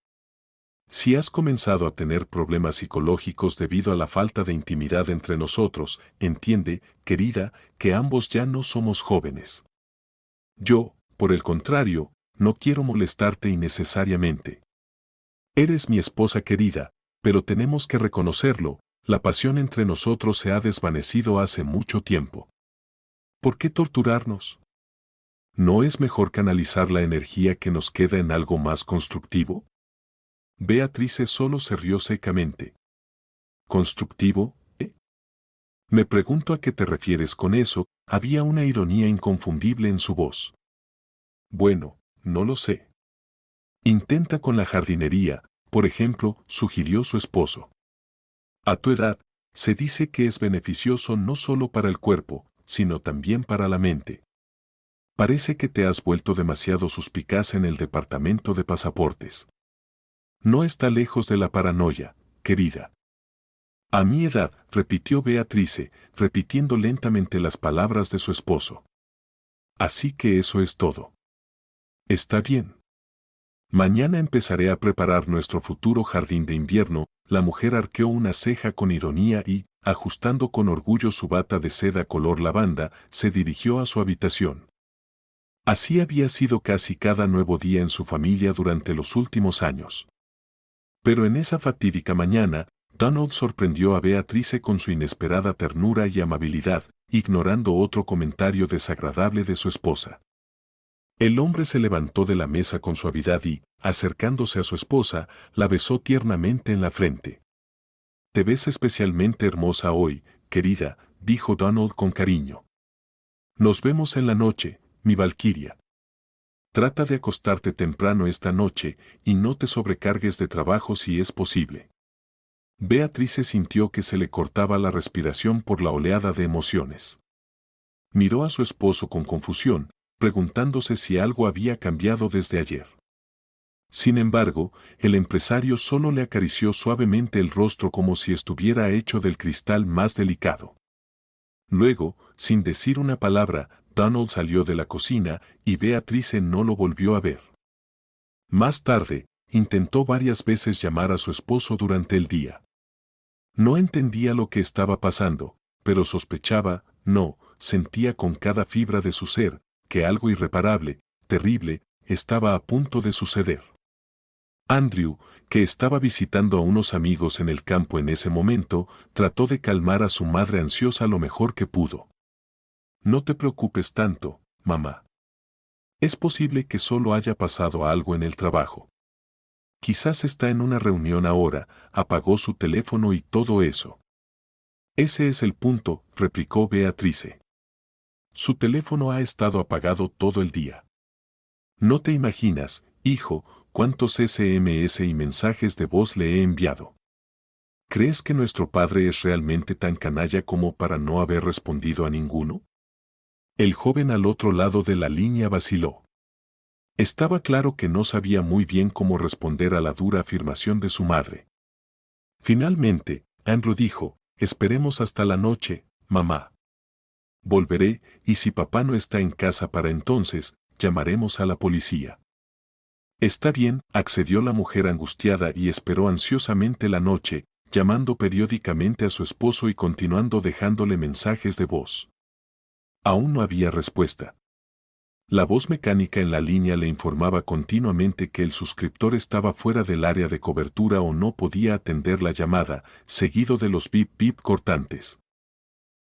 Si has comenzado a tener problemas psicológicos debido a la falta de intimidad entre nosotros, entiende, querida, que ambos ya no somos jóvenes. Yo, por el contrario, no quiero molestarte innecesariamente. Eres mi esposa querida, pero tenemos que reconocerlo, la pasión entre nosotros se ha desvanecido hace mucho tiempo. ¿Por qué torturarnos? ¿No es mejor canalizar la energía que nos queda en algo más constructivo? Beatrice solo se rió secamente. ¿Constructivo, eh? Me pregunto a qué te refieres con eso, había una ironía inconfundible en su voz. Bueno, no lo sé. Intenta con la jardinería, por ejemplo, sugirió su esposo. A tu edad, se dice que es beneficioso no solo para el cuerpo, sino también para la mente. Parece que te has vuelto demasiado suspicaz en el departamento de pasaportes. No está lejos de la paranoia, querida. A mi edad, repitió Beatrice, repitiendo lentamente las palabras de su esposo. Así que eso es todo. Está bien. Mañana empezaré a preparar nuestro futuro jardín de invierno. La mujer arqueó una ceja con ironía y, ajustando con orgullo su bata de seda color lavanda, se dirigió a su habitación. Así había sido casi cada nuevo día en su familia durante los últimos años. Pero en esa fatídica mañana, Donald sorprendió a Beatrice con su inesperada ternura y amabilidad, ignorando otro comentario desagradable de su esposa. El hombre se levantó de la mesa con suavidad y, acercándose a su esposa, la besó tiernamente en la frente. Te ves especialmente hermosa hoy, querida, dijo Donald con cariño. Nos vemos en la noche, mi valquiria. Trata de acostarte temprano esta noche y no te sobrecargues de trabajo si es posible. Beatrice sintió que se le cortaba la respiración por la oleada de emociones. Miró a su esposo con confusión, preguntándose si algo había cambiado desde ayer. Sin embargo, el empresario solo le acarició suavemente el rostro como si estuviera hecho del cristal más delicado. Luego, sin decir una palabra, Donald salió de la cocina y Beatrice no lo volvió a ver. Más tarde, intentó varias veces llamar a su esposo durante el día. No entendía lo que estaba pasando, pero sospechaba, no, sentía con cada fibra de su ser, que algo irreparable, terrible, estaba a punto de suceder. Andrew, que estaba visitando a unos amigos en el campo en ese momento, trató de calmar a su madre ansiosa lo mejor que pudo. No te preocupes tanto, mamá. Es posible que solo haya pasado algo en el trabajo. Quizás está en una reunión ahora, apagó su teléfono y todo eso. Ese es el punto, replicó Beatrice. Su teléfono ha estado apagado todo el día. No te imaginas, hijo, cuántos SMS y mensajes de voz le he enviado. ¿Crees que nuestro padre es realmente tan canalla como para no haber respondido a ninguno? El joven al otro lado de la línea vaciló. Estaba claro que no sabía muy bien cómo responder a la dura afirmación de su madre. Finalmente, Andrew dijo, esperemos hasta la noche, mamá. Volveré, y si papá no está en casa para entonces, llamaremos a la policía. Está bien, accedió la mujer angustiada y esperó ansiosamente la noche, llamando periódicamente a su esposo y continuando dejándole mensajes de voz. Aún no había respuesta. La voz mecánica en la línea le informaba continuamente que el suscriptor estaba fuera del área de cobertura o no podía atender la llamada, seguido de los bip bip cortantes.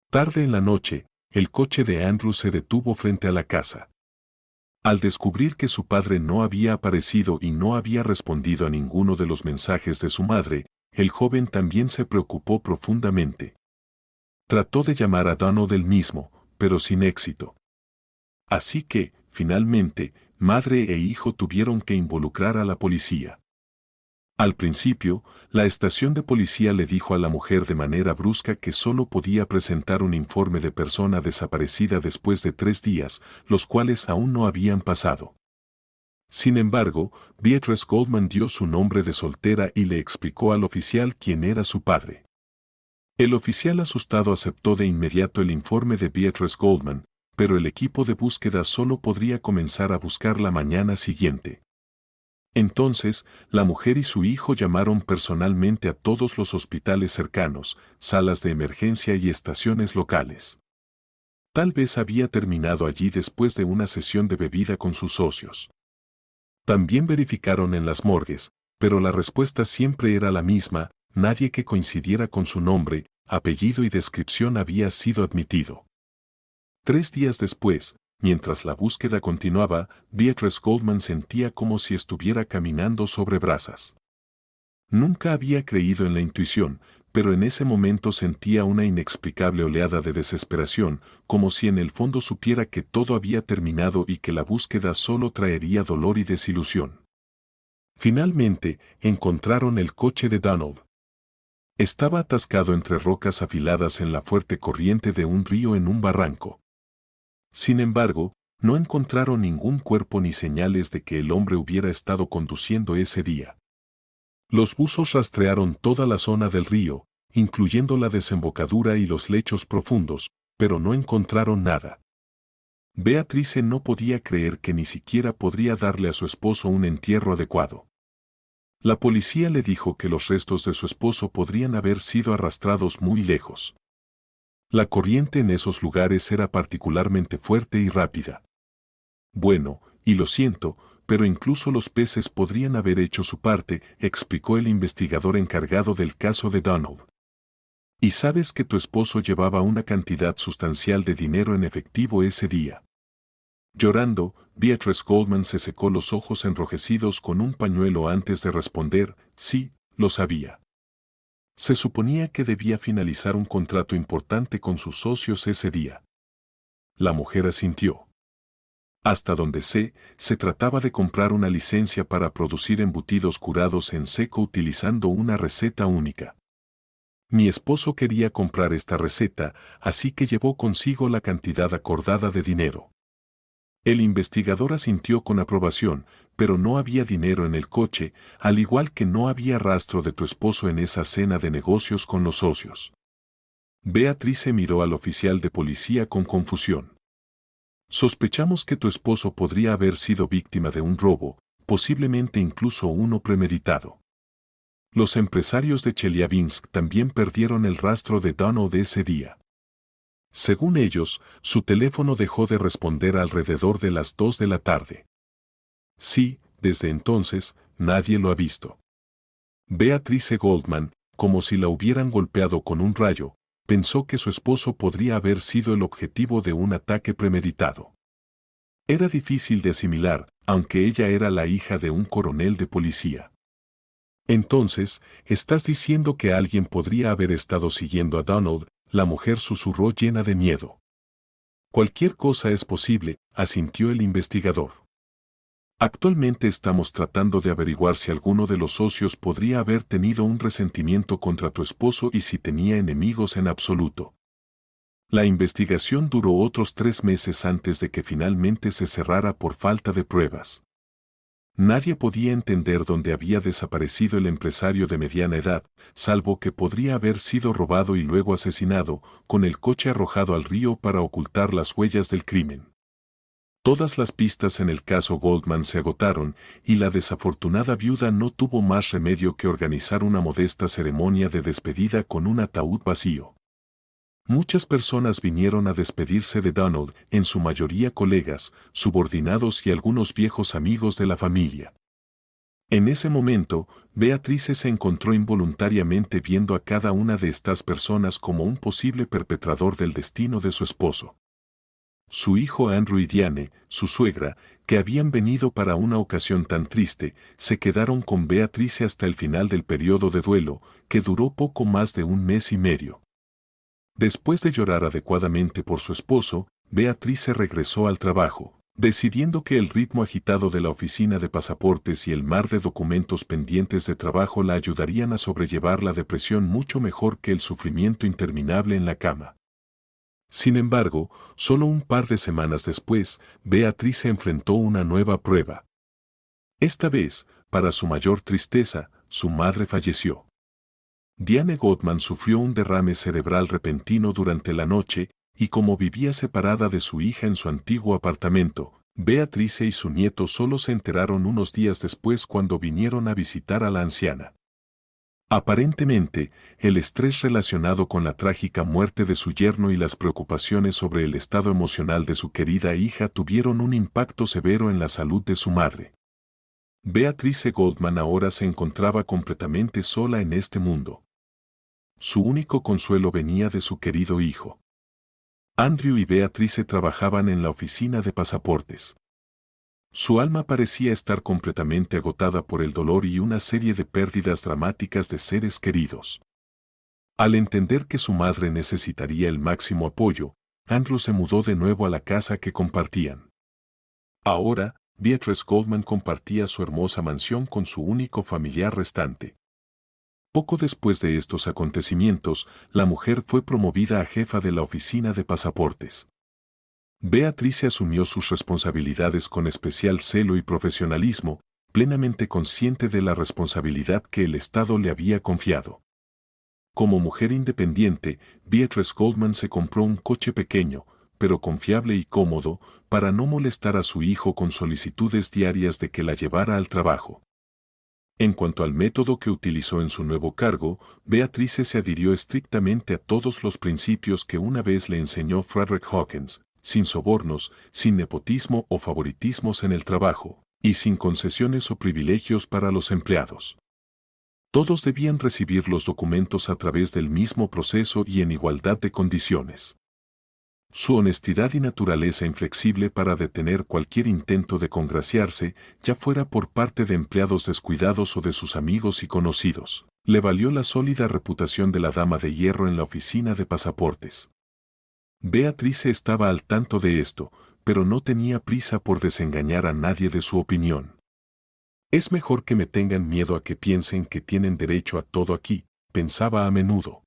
Tarde en la noche, el coche de Andrew se detuvo frente a la casa. Al descubrir que su padre no había aparecido y no había respondido a ninguno de los mensajes de su madre, el joven también se preocupó profundamente. Trató de llamar a Donald él mismo, pero sin éxito. Así que, finalmente, madre e hijo tuvieron que involucrar a la policía. Al principio, la estación de policía le dijo a la mujer de manera brusca que solo podía presentar un informe de persona desaparecida después de 3 días, los cuales aún no habían pasado. Sin embargo, Beatrice Goldman dio su nombre de soltera y le explicó al oficial quién era su padre. El oficial asustado aceptó de inmediato el informe de Beatrice Goldman, pero el equipo de búsqueda solo podría comenzar a buscar la mañana siguiente. Entonces, la mujer y su hijo llamaron personalmente a todos los hospitales cercanos, salas de emergencia y estaciones locales. Tal vez había terminado allí después de una sesión de bebida con sus socios. También verificaron en las morgues, pero la respuesta siempre era la misma: nadie que coincidiera con su nombre, apellido y descripción había sido admitido. 3 días después, mientras la búsqueda continuaba, Beatrice Goldman sentía como si estuviera caminando sobre brasas. Nunca había creído en la intuición, pero en ese momento sentía una inexplicable oleada de desesperación, como si en el fondo supiera que todo había terminado y que la búsqueda solo traería dolor y desilusión. Finalmente, encontraron el coche de Donald. Estaba atascado entre rocas afiladas en la fuerte corriente de un río en un barranco. Sin embargo, no encontraron ningún cuerpo ni señales de que el hombre hubiera estado conduciendo ese día. Los buzos rastrearon toda la zona del río, incluyendo la desembocadura y los lechos profundos, pero no encontraron nada. Beatrice no podía creer que ni siquiera podría darle a su esposo un entierro adecuado. La policía le dijo que los restos de su esposo podrían haber sido arrastrados muy lejos. La corriente en esos lugares era particularmente fuerte y rápida. Bueno, y lo siento, pero incluso los peces podrían haber hecho su parte, explicó el investigador encargado del caso de Donald. Y sabes que tu esposo llevaba una cantidad sustancial de dinero en efectivo ese día. Llorando, Beatrice Goldman se secó los ojos enrojecidos con un pañuelo antes de responder: sí, lo sabía. Se suponía que debía finalizar un contrato importante con sus socios ese día. La mujer asintió. Hasta donde sé, se trataba de comprar una licencia para producir embutidos curados en seco utilizando una receta única. Mi esposo quería comprar esta receta, así que llevó consigo la cantidad acordada de dinero. El investigador asintió con aprobación, pero no había dinero en el coche, al igual que no había rastro de tu esposo en esa cena de negocios con los socios. Beatrice miró al oficial de policía con confusión. Sospechamos que tu esposo podría haber sido víctima de un robo, posiblemente incluso uno premeditado. Los empresarios de Chelyabinsk también perdieron el rastro de Donald ese día. Según ellos, su teléfono dejó de responder alrededor de las 2 de la tarde. Sí, desde entonces, nadie lo ha visto. Beatrice Goldman, como si la hubieran golpeado con un rayo, pensó que su esposo podría haber sido el objetivo de un ataque premeditado. Era difícil de asimilar, aunque ella era la hija de un coronel de policía. Entonces, ¿estás diciendo que alguien podría haber estado siguiendo a Donald? La mujer susurró llena de miedo. Cualquier cosa es posible, asintió el investigador. Actualmente estamos tratando de averiguar si alguno de los socios podría haber tenido un resentimiento contra tu esposo y si tenía enemigos en absoluto. La investigación duró otros 3 meses antes de que finalmente se cerrara por falta de pruebas. Nadie podía entender dónde había desaparecido el empresario de mediana edad, salvo que podría haber sido robado y luego asesinado, con el coche arrojado al río para ocultar las huellas del crimen. Todas las pistas en el caso Goldman se agotaron, y la desafortunada viuda no tuvo más remedio que organizar una modesta ceremonia de despedida con un ataúd vacío. Muchas personas vinieron a despedirse de Donald, en su mayoría colegas, subordinados y algunos viejos amigos de la familia. En ese momento, Beatrice se encontró involuntariamente viendo a cada una de estas personas como un posible perpetrador del destino de su esposo. Su hijo Andrew y Diane, su suegra, que habían venido para una ocasión tan triste, se quedaron con Beatrice hasta el final del periodo de duelo, que duró poco más de un mes y medio. Después de llorar adecuadamente por su esposo, Beatrice regresó al trabajo, decidiendo que el ritmo agitado de la oficina de pasaportes y el mar de documentos pendientes de trabajo la ayudarían a sobrellevar la depresión mucho mejor que el sufrimiento interminable en la cama. Sin embargo, solo un par de semanas después, Beatrice enfrentó una nueva prueba. Esta vez, para su mayor tristeza, su madre falleció. Diane Goodman sufrió un derrame cerebral repentino durante la noche, y como vivía separada de su hija en su antiguo apartamento, Beatrice y su nieto solo se enteraron unos días después cuando vinieron a visitar a la anciana. Aparentemente, el estrés relacionado con la trágica muerte de su yerno y las preocupaciones sobre el estado emocional de su querida hija tuvieron un impacto severo en la salud de su madre. Beatrice Goldman ahora se encontraba completamente sola en este mundo. Su único consuelo venía de su querido hijo. Andrew y Beatrice trabajaban en la oficina de pasaportes. Su alma parecía estar completamente agotada por el dolor y una serie de pérdidas dramáticas de seres queridos. Al entender que su madre necesitaría el máximo apoyo, Andrew se mudó de nuevo a la casa que compartían. Ahora, Beatrice Goldman compartía su hermosa mansión con su único familiar restante. Poco después de estos acontecimientos, la mujer fue promovida a jefa de la oficina de pasaportes. Beatrice asumió sus responsabilidades con especial celo y profesionalismo, plenamente consciente de la responsabilidad que el Estado le había confiado. Como mujer independiente, Beatrice Goldman se compró un coche pequeño, pero confiable y cómodo, para no molestar a su hijo con solicitudes diarias de que la llevara al trabajo. En cuanto al método que utilizó en su nuevo cargo, Beatrice se adhirió estrictamente a todos los principios que una vez le enseñó Frederick Hawkins, sin sobornos, sin nepotismo o favoritismos en el trabajo, y sin concesiones o privilegios para los empleados. Todos debían recibir los documentos a través del mismo proceso y en igualdad de condiciones. Su honestidad y naturaleza inflexible para detener cualquier intento de congraciarse, ya fuera por parte de empleados descuidados o de sus amigos y conocidos, le valió la sólida reputación de la dama de hierro en la oficina de pasaportes. Beatrice estaba al tanto de esto, pero no tenía prisa por desengañar a nadie de su opinión. Es mejor que me tengan miedo a que piensen que tienen derecho a todo aquí, pensaba a menudo.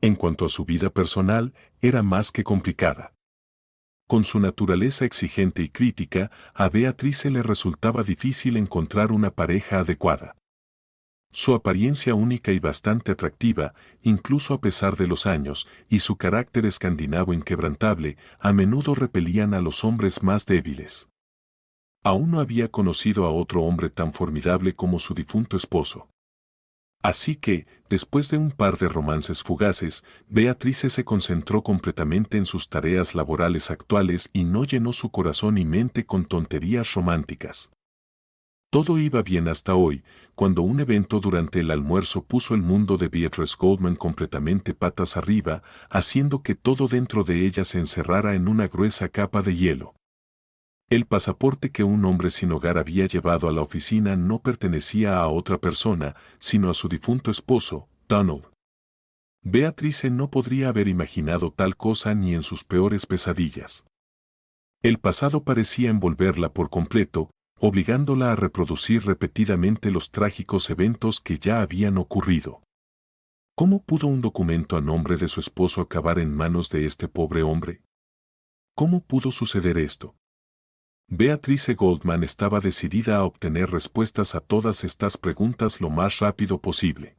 En cuanto a su vida personal, era más que complicada. Con su naturaleza exigente y crítica, a Beatrice le resultaba difícil encontrar una pareja adecuada. Su apariencia única y bastante atractiva, incluso a pesar de los años, y su carácter escandinavo inquebrantable, a menudo repelían a los hombres más débiles. Aún no había conocido a otro hombre tan formidable como su difunto esposo. Así que, después de un par de romances fugaces, Beatrice se concentró completamente en sus tareas laborales actuales y no llenó su corazón y mente con tonterías románticas. Todo iba bien hasta hoy, cuando un evento durante el almuerzo puso el mundo de Beatrice Goldman completamente patas arriba, haciendo que todo dentro de ella se encerrara en una gruesa capa de hielo. El pasaporte que un hombre sin hogar había llevado a la oficina no pertenecía a otra persona, sino a su difunto esposo, Donald. Beatrice no podría haber imaginado tal cosa ni en sus peores pesadillas. El pasado parecía envolverla por completo, obligándola a reproducir repetidamente los trágicos eventos que ya habían ocurrido. ¿Cómo pudo un documento a nombre de su esposo acabar en manos de este pobre hombre? ¿Cómo pudo suceder esto? Beatrice Goldman estaba decidida a obtener respuestas a todas estas preguntas lo más rápido posible.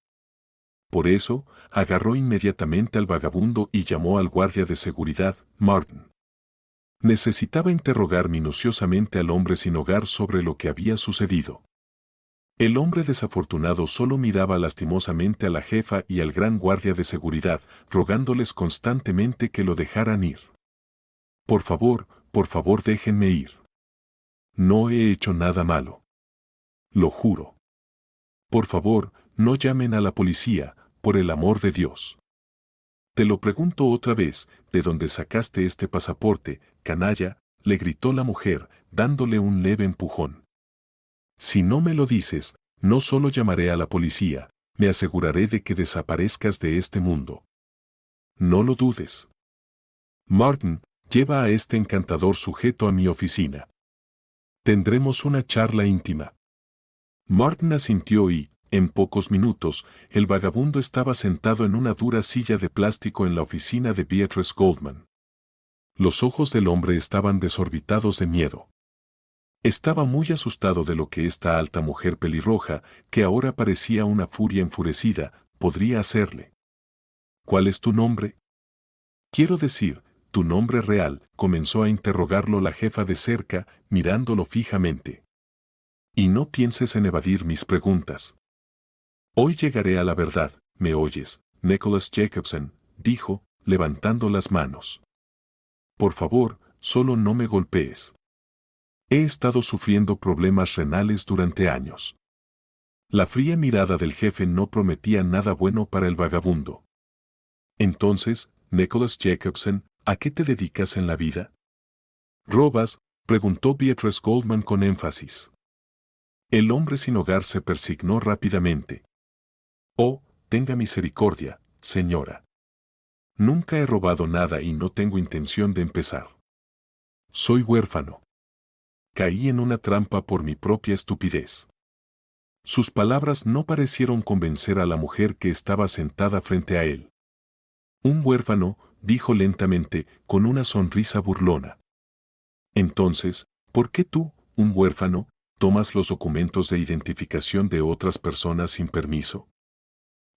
Por eso, agarró inmediatamente al vagabundo y llamó al guardia de seguridad, Martin. Necesitaba interrogar minuciosamente al hombre sin hogar sobre lo que había sucedido. El hombre desafortunado solo miraba lastimosamente a la jefa y al gran guardia de seguridad, rogándoles constantemente que lo dejaran ir. Por favor déjenme ir. No he hecho nada malo. Lo juro. Por favor, no llamen a la policía, por el amor de Dios. Te lo pregunto otra vez, ¿de dónde sacaste este pasaporte, canalla?, le gritó la mujer, dándole un leve empujón. Si no me lo dices, no solo llamaré a la policía, me aseguraré de que desaparezcas de este mundo. No lo dudes. Martin, lleva a este encantador sujeto a mi oficina. Tendremos una charla íntima. Martin asintió y, en pocos minutos, el vagabundo estaba sentado en una dura silla de plástico en la oficina de Beatrice Goldman. Los ojos del hombre estaban desorbitados de miedo. Estaba muy asustado de lo que esta alta mujer pelirroja, que ahora parecía una furia enfurecida, podría hacerle. ¿Cuál es tu nombre? Quiero decir, tu nombre real, comenzó a interrogarlo la jefa de cerca, mirándolo fijamente. Y no pienses en evadir mis preguntas. Hoy llegaré a la verdad, ¿me oyes, Nicholas Jacobson?, dijo, levantando las manos. Por favor, solo no me golpees. He estado sufriendo problemas renales durante años. La fría mirada del jefe no prometía nada bueno para el vagabundo. Entonces, Nicholas Jacobson, ¿a qué te dedicas en la vida? ¿Robas?, preguntó Beatrice Goldman con énfasis. El hombre sin hogar se persignó rápidamente. Oh, tenga misericordia, señora. Nunca he robado nada y no tengo intención de empezar. Soy huérfano. Caí en una trampa por mi propia estupidez. Sus palabras no parecieron convencer a la mujer que estaba sentada frente a él. Un huérfano, dijo lentamente, con una sonrisa burlona. Entonces, ¿por qué tú, un huérfano, tomas los documentos de identificación de otras personas sin permiso?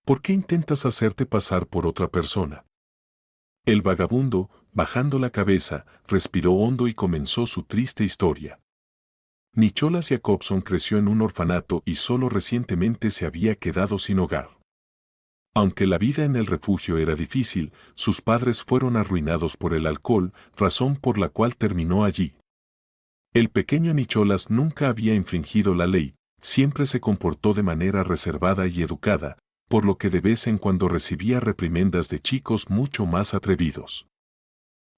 ¿Por qué intentas hacerte pasar por otra persona? El vagabundo, bajando la cabeza, respiró hondo y comenzó su triste historia. Nicholas Jacobson creció en un orfanato y solo recientemente se había quedado sin hogar. Aunque la vida en el refugio era difícil, sus padres fueron arruinados por el alcohol, razón por la cual terminó allí. El pequeño Nicholas nunca había infringido la ley, siempre se comportó de manera reservada y educada, por lo que de vez en cuando recibía reprimendas de chicos mucho más atrevidos.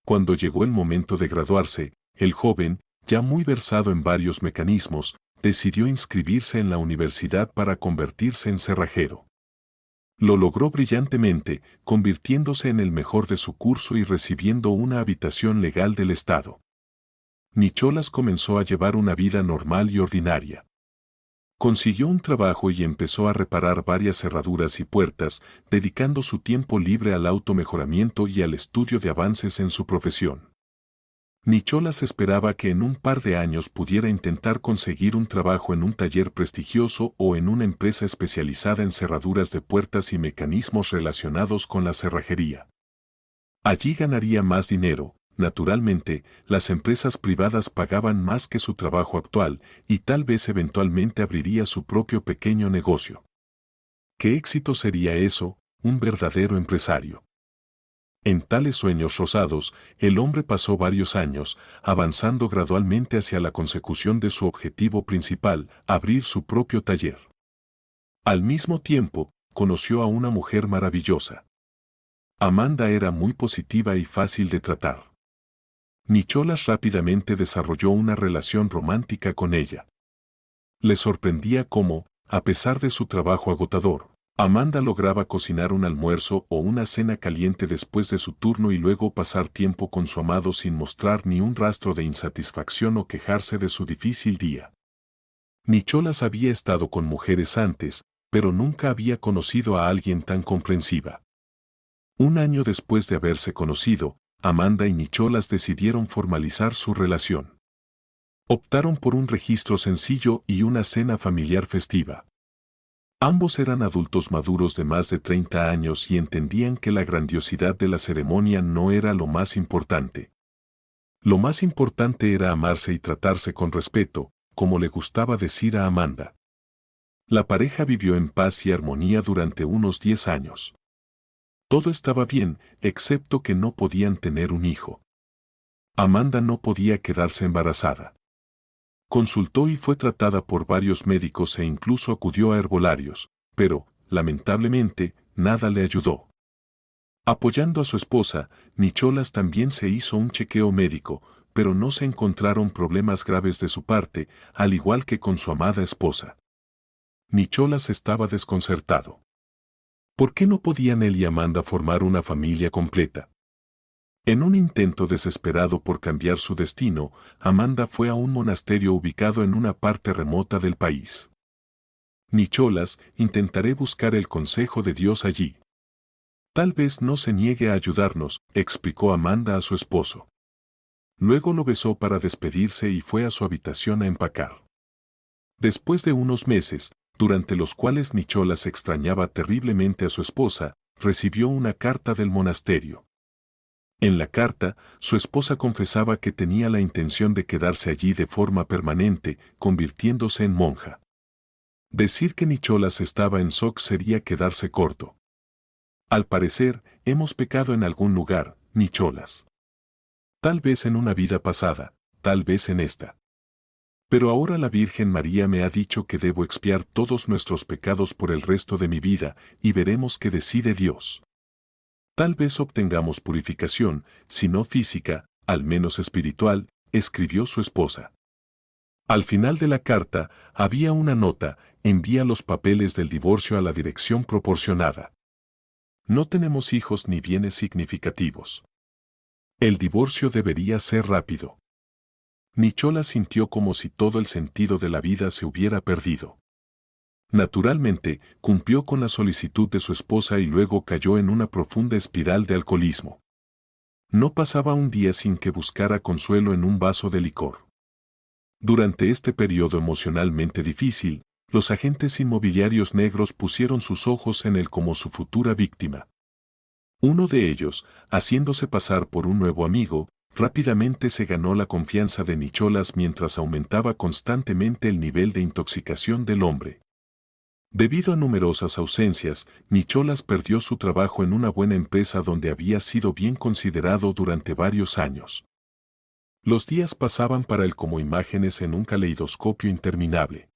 Cuando llegó el momento de graduarse, el joven, ya muy versado en varios mecanismos, decidió inscribirse en la universidad para convertirse en cerrajero. Lo logró brillantemente, convirtiéndose en el mejor de su curso y recibiendo una habitación legal del Estado. Nicholas comenzó a llevar una vida normal y ordinaria. Consiguió un trabajo y empezó a reparar varias cerraduras y puertas, dedicando su tiempo libre al automejoramiento y al estudio de avances en su profesión. Nicholas esperaba que en un par de años pudiera intentar conseguir un trabajo en un taller prestigioso o en una empresa especializada en cerraduras de puertas y mecanismos relacionados con la cerrajería. Allí ganaría más dinero. Naturalmente, las empresas privadas pagaban más que su trabajo actual y tal vez eventualmente abriría su propio pequeño negocio. ¿Qué éxito sería eso, un verdadero empresario? En tales sueños rosados, el hombre pasó varios años, avanzando gradualmente hacia la consecución de su objetivo principal, abrir su propio taller. Al mismo tiempo, conoció a una mujer maravillosa. Amanda era muy positiva y fácil de tratar. Nicholas rápidamente desarrolló una relación romántica con ella. Le sorprendía cómo, a pesar de su trabajo agotador, Amanda lograba cocinar un almuerzo o una cena caliente después de su turno y luego pasar tiempo con su amado sin mostrar ni un rastro de insatisfacción o quejarse de su difícil día. Nicholas había estado con mujeres antes, pero nunca había conocido a alguien tan comprensiva. Un año después de haberse conocido, Amanda y Nicholas decidieron formalizar su relación. Optaron por un registro sencillo y una cena familiar festiva. Ambos eran adultos maduros de más de 30 años y entendían que la grandiosidad de la ceremonia no era lo más importante. Lo más importante era amarse y tratarse con respeto, como le gustaba decir a Amanda. La pareja vivió en paz y armonía durante unos 10 años. Todo estaba bien, excepto que no podían tener un hijo. Amanda no podía quedarse embarazada. Consultó y fue tratada por varios médicos e incluso acudió a herbolarios, pero, lamentablemente, nada le ayudó. Apoyando a su esposa, Nicholas también se hizo un chequeo médico, pero no se encontraron problemas graves de su parte, al igual que con su amada esposa. Nicholas estaba desconcertado. ¿Por qué no podían él y Amanda formar una familia completa? En un intento desesperado por cambiar su destino, Amanda fue a un monasterio ubicado en una parte remota del país. Nicholas, intentaré buscar el consejo de Dios allí. Tal vez no se niegue a ayudarnos, explicó Amanda a su esposo. Luego lo besó para despedirse y fue a su habitación a empacar. Después de unos meses, durante los cuales Nicholas extrañaba terriblemente a su esposa, recibió una carta del monasterio. En la carta, su esposa confesaba que tenía la intención de quedarse allí de forma permanente, convirtiéndose en monja. Decir que Nicholas estaba en shock sería quedarse corto. Al parecer, hemos pecado en algún lugar, Nicholas. Tal vez en una vida pasada, tal vez en esta. Pero ahora la Virgen María me ha dicho que debo expiar todos nuestros pecados por el resto de mi vida, y veremos qué decide Dios. Tal vez obtengamos purificación, si no física, al menos espiritual, escribió su esposa. Al final de la carta, había una nota: envía los papeles del divorcio a la dirección proporcionada. No tenemos hijos ni bienes significativos. El divorcio debería ser rápido. Nicholas sintió como si todo el sentido de la vida se hubiera perdido. Naturalmente, cumplió con la solicitud de su esposa y luego cayó en una profunda espiral de alcoholismo. No pasaba un día sin que buscara consuelo en un vaso de licor. Durante este periodo emocionalmente difícil, los agentes inmobiliarios negros pusieron sus ojos en él como su futura víctima. Uno de ellos, haciéndose pasar por un nuevo amigo, rápidamente se ganó la confianza de Nicholas mientras aumentaba constantemente el nivel de intoxicación del hombre. Debido a numerosas ausencias, Nicholas perdió su trabajo en una buena empresa donde había sido bien considerado durante varios años. Los días pasaban para él como imágenes en un caleidoscopio interminable.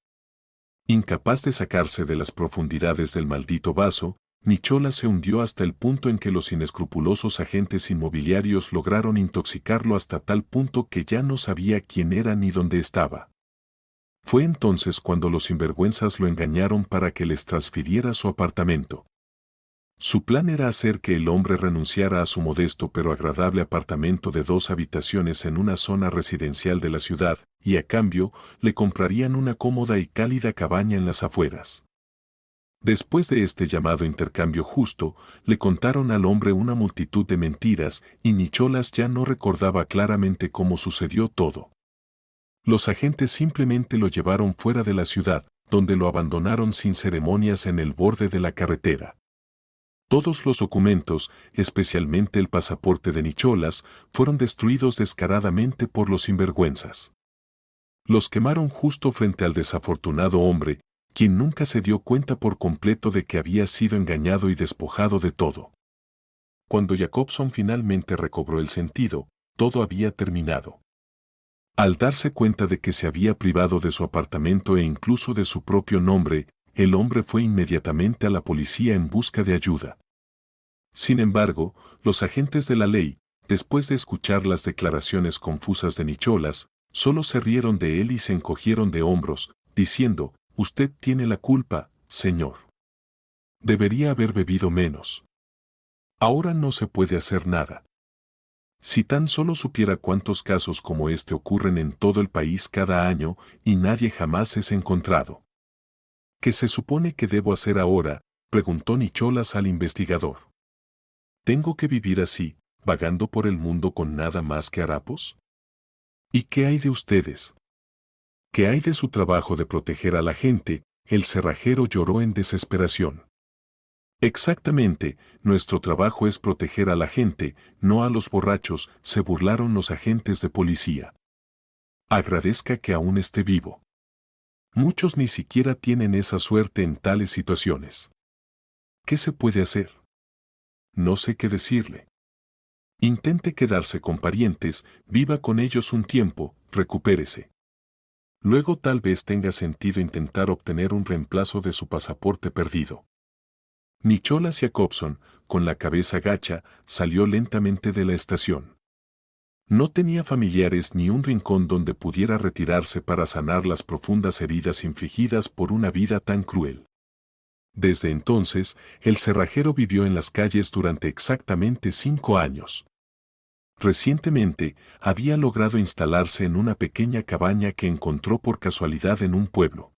Incapaz de sacarse de las profundidades del maldito vaso, Nicholas se hundió hasta el punto en que los inescrupulosos agentes inmobiliarios lograron intoxicarlo hasta tal punto que ya no sabía quién era ni dónde estaba. Fue entonces cuando los sinvergüenzas lo engañaron para que les transfiriera su apartamento. Su plan era hacer que el hombre renunciara a su modesto pero agradable apartamento de 2 habitaciones en una zona residencial de la ciudad, y a cambio, le comprarían una cómoda y cálida cabaña en las afueras. Después de este llamado intercambio justo, le contaron al hombre una multitud de mentiras, y Nicholas ya no recordaba claramente cómo sucedió todo. Los agentes simplemente lo llevaron fuera de la ciudad, donde lo abandonaron sin ceremonias en el borde de la carretera. Todos los documentos, especialmente el pasaporte de Nicholas, fueron destruidos descaradamente por los sinvergüenzas. Los quemaron justo frente al desafortunado hombre, quien nunca se dio cuenta por completo de que había sido engañado y despojado de todo. Cuando Jacobson finalmente recobró el sentido, todo había terminado. Al darse cuenta de que se había privado de su apartamento e incluso de su propio nombre, el hombre fue inmediatamente a la policía en busca de ayuda. Sin embargo, los agentes de la ley, después de escuchar las declaraciones confusas de Nicholas, solo se rieron de él y se encogieron de hombros, diciendo: «Usted tiene la culpa, señor. Debería haber bebido menos. Ahora no se puede hacer nada». Si tan solo supiera cuántos casos como este ocurren en todo el país cada año y nadie jamás es encontrado. ¿Qué se supone que debo hacer ahora?, preguntó Nicholas al investigador. ¿Tengo que vivir así, vagando por el mundo con nada más que harapos? ¿Y qué hay de ustedes? ¿Qué hay de su trabajo de proteger a la gente?, el cerrajero lloró en desesperación. Exactamente, nuestro trabajo es proteger a la gente, no a los borrachos, se burlaron los agentes de policía. Agradezca que aún esté vivo. Muchos ni siquiera tienen esa suerte en tales situaciones. ¿Qué se puede hacer? No sé qué decirle. Intente quedarse con parientes, viva con ellos un tiempo, recupérese. Luego tal vez tenga sentido intentar obtener un reemplazo de su pasaporte perdido. Nicholas Jacobson, con la cabeza gacha, salió lentamente de la estación. No tenía familiares ni un rincón donde pudiera retirarse para sanar las profundas heridas infligidas por una vida tan cruel. Desde entonces, el cerrajero vivió en las calles durante exactamente 5 años. Recientemente, había logrado instalarse en una pequeña cabaña que encontró por casualidad en un pueblo.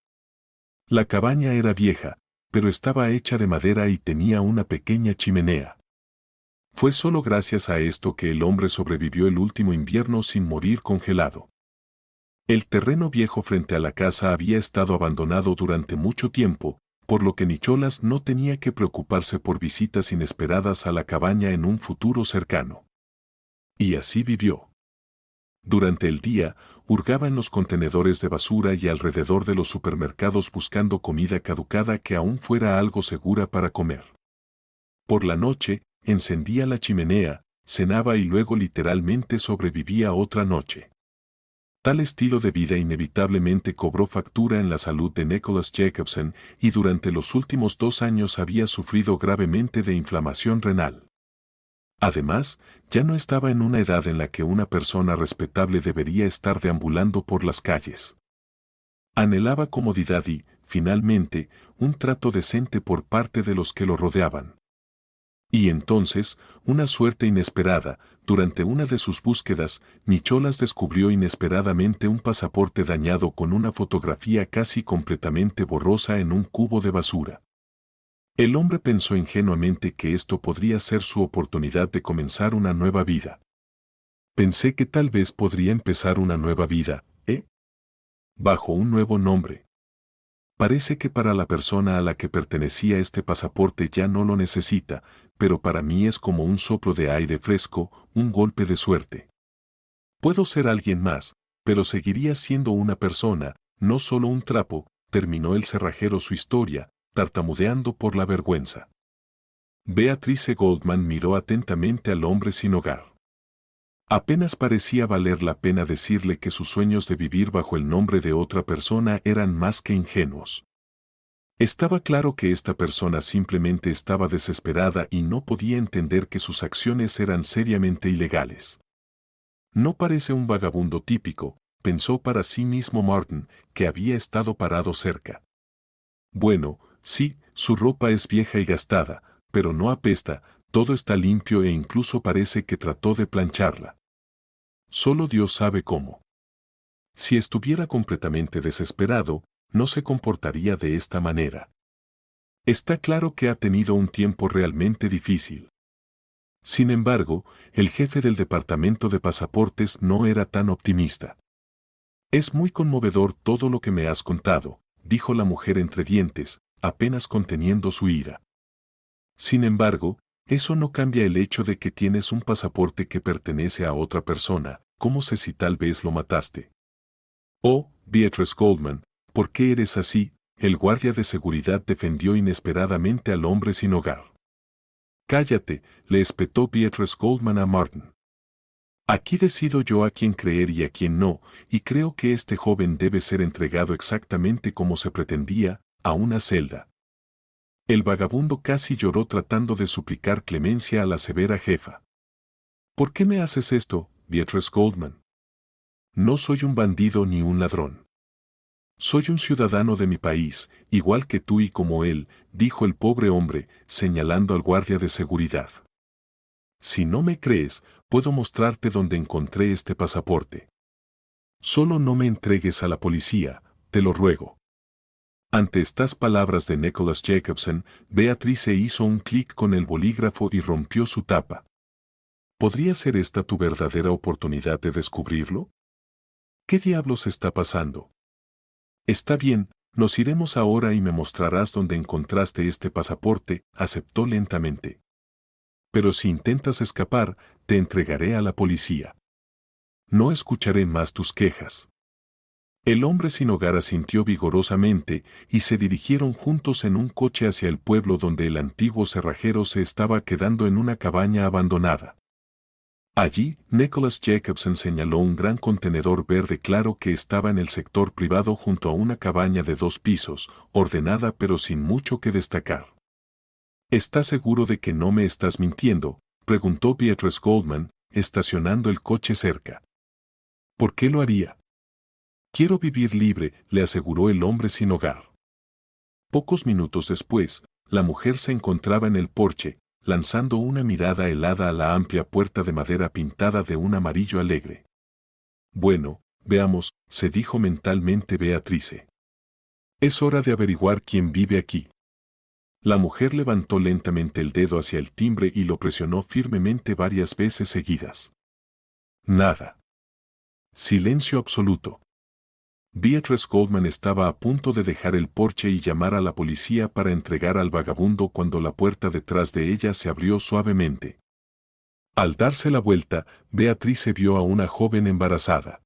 La cabaña era vieja, pero estaba hecha de madera y tenía una pequeña chimenea. Fue solo gracias a esto que el hombre sobrevivió el último invierno sin morir congelado. El terreno viejo frente a la casa había estado abandonado durante mucho tiempo, por lo que Nicholas no tenía que preocuparse por visitas inesperadas a la cabaña en un futuro cercano. Y así vivió. Durante el día, hurgaba en los contenedores de basura y alrededor de los supermercados buscando comida caducada que aún fuera algo segura para comer. Por la noche, encendía la chimenea, cenaba y luego literalmente sobrevivía otra noche. Tal estilo de vida inevitablemente cobró factura en la salud de Nicholas Jacobson y durante los últimos 2 años había sufrido gravemente de inflamación renal. Además, ya no estaba en una edad en la que una persona respetable debería estar deambulando por las calles. Anhelaba comodidad y, finalmente, un trato decente por parte de los que lo rodeaban. Y entonces, una suerte inesperada, durante una de sus búsquedas, Nicholas descubrió inesperadamente un pasaporte dañado con una fotografía casi completamente borrosa en un cubo de basura. El hombre pensó ingenuamente que esto podría ser su oportunidad de comenzar una nueva vida. Pensé que tal vez podría empezar una nueva vida, bajo un nuevo nombre. Parece que para la persona a la que pertenecía este pasaporte ya no lo necesita, pero para mí es como un soplo de aire fresco, un golpe de suerte. Puedo ser alguien más, pero seguiría siendo una persona, no solo un trapo, terminó el cerrajero su historia, tartamudeando por la vergüenza. Beatrice Goldman miró atentamente al hombre sin hogar. Apenas parecía valer la pena decirle que sus sueños de vivir bajo el nombre de otra persona eran más que ingenuos. Estaba claro que esta persona simplemente estaba desesperada y no podía entender que sus acciones eran seriamente ilegales. No parece un vagabundo típico, pensó para sí mismo Martin, que había estado parado cerca. Bueno, sí, su ropa es vieja y gastada, pero no apesta, todo está limpio e incluso parece que trató de plancharla. Solo Dios sabe cómo. Si estuviera completamente desesperado, no se comportaría de esta manera. Está claro que ha tenido un tiempo realmente difícil. Sin embargo, el jefe del departamento de pasaportes no era tan optimista. Es muy conmovedor todo lo que me has contado, dijo la mujer entre dientes, apenas conteniendo su ira. Sin embargo, eso no cambia el hecho de que tienes un pasaporte que pertenece a otra persona. ¿Cómo sé si tal vez lo mataste? Oh, Beatrice Goldman, ¿por qué eres así? El guardia de seguridad defendió inesperadamente al hombre sin hogar. Cállate, le espetó Beatrice Goldman a Martin. Aquí decido yo a quién creer y a quién no, y creo que este joven debe ser entregado exactamente como se pretendía, a una celda. El vagabundo casi lloró tratando de suplicar clemencia a la severa jefa. ¿Por qué me haces esto, Beatrice Goldman? No soy un bandido ni un ladrón. Soy un ciudadano de mi país, igual que tú y como él, dijo el pobre hombre, señalando al guardia de seguridad. Si no me crees, puedo mostrarte dónde encontré este pasaporte. Solo no me entregues a la policía, te lo ruego. Ante estas palabras de Nicholas Jacobson, Beatrice hizo un clic con el bolígrafo y rompió su tapa. ¿Podría ser esta tu verdadera oportunidad de descubrirlo? ¿Qué diablos está pasando? Está bien, nos iremos ahora y me mostrarás dónde encontraste este pasaporte, aceptó lentamente. Pero si intentas escapar, te entregaré a la policía. No escucharé más tus quejas. El hombre sin hogar asintió vigorosamente y se dirigieron juntos en un coche hacia el pueblo donde el antiguo cerrajero se estaba quedando en una cabaña abandonada. Allí, Nicholas Jacobson señaló un gran contenedor verde claro que estaba en el sector privado junto a una cabaña de 2 pisos, ordenada pero sin mucho que destacar. ¿Estás seguro de que no me estás mintiendo?, preguntó Beatrice Goldman, estacionando el coche cerca. ¿Por qué lo haría? Quiero vivir libre, le aseguró el hombre sin hogar. Pocos minutos después, la mujer se encontraba en el porche, lanzando una mirada helada a la amplia puerta de madera pintada de un amarillo alegre. Bueno, veamos, se dijo mentalmente Beatrice. Es hora de averiguar quién vive aquí. La mujer levantó lentamente el dedo hacia el timbre y lo presionó firmemente varias veces seguidas. Nada. Silencio absoluto. Beatrice Goldman estaba a punto de dejar el porche y llamar a la policía para entregar al vagabundo cuando la puerta detrás de ella se abrió suavemente. Al darse la vuelta, Beatrice vio a una joven embarazada.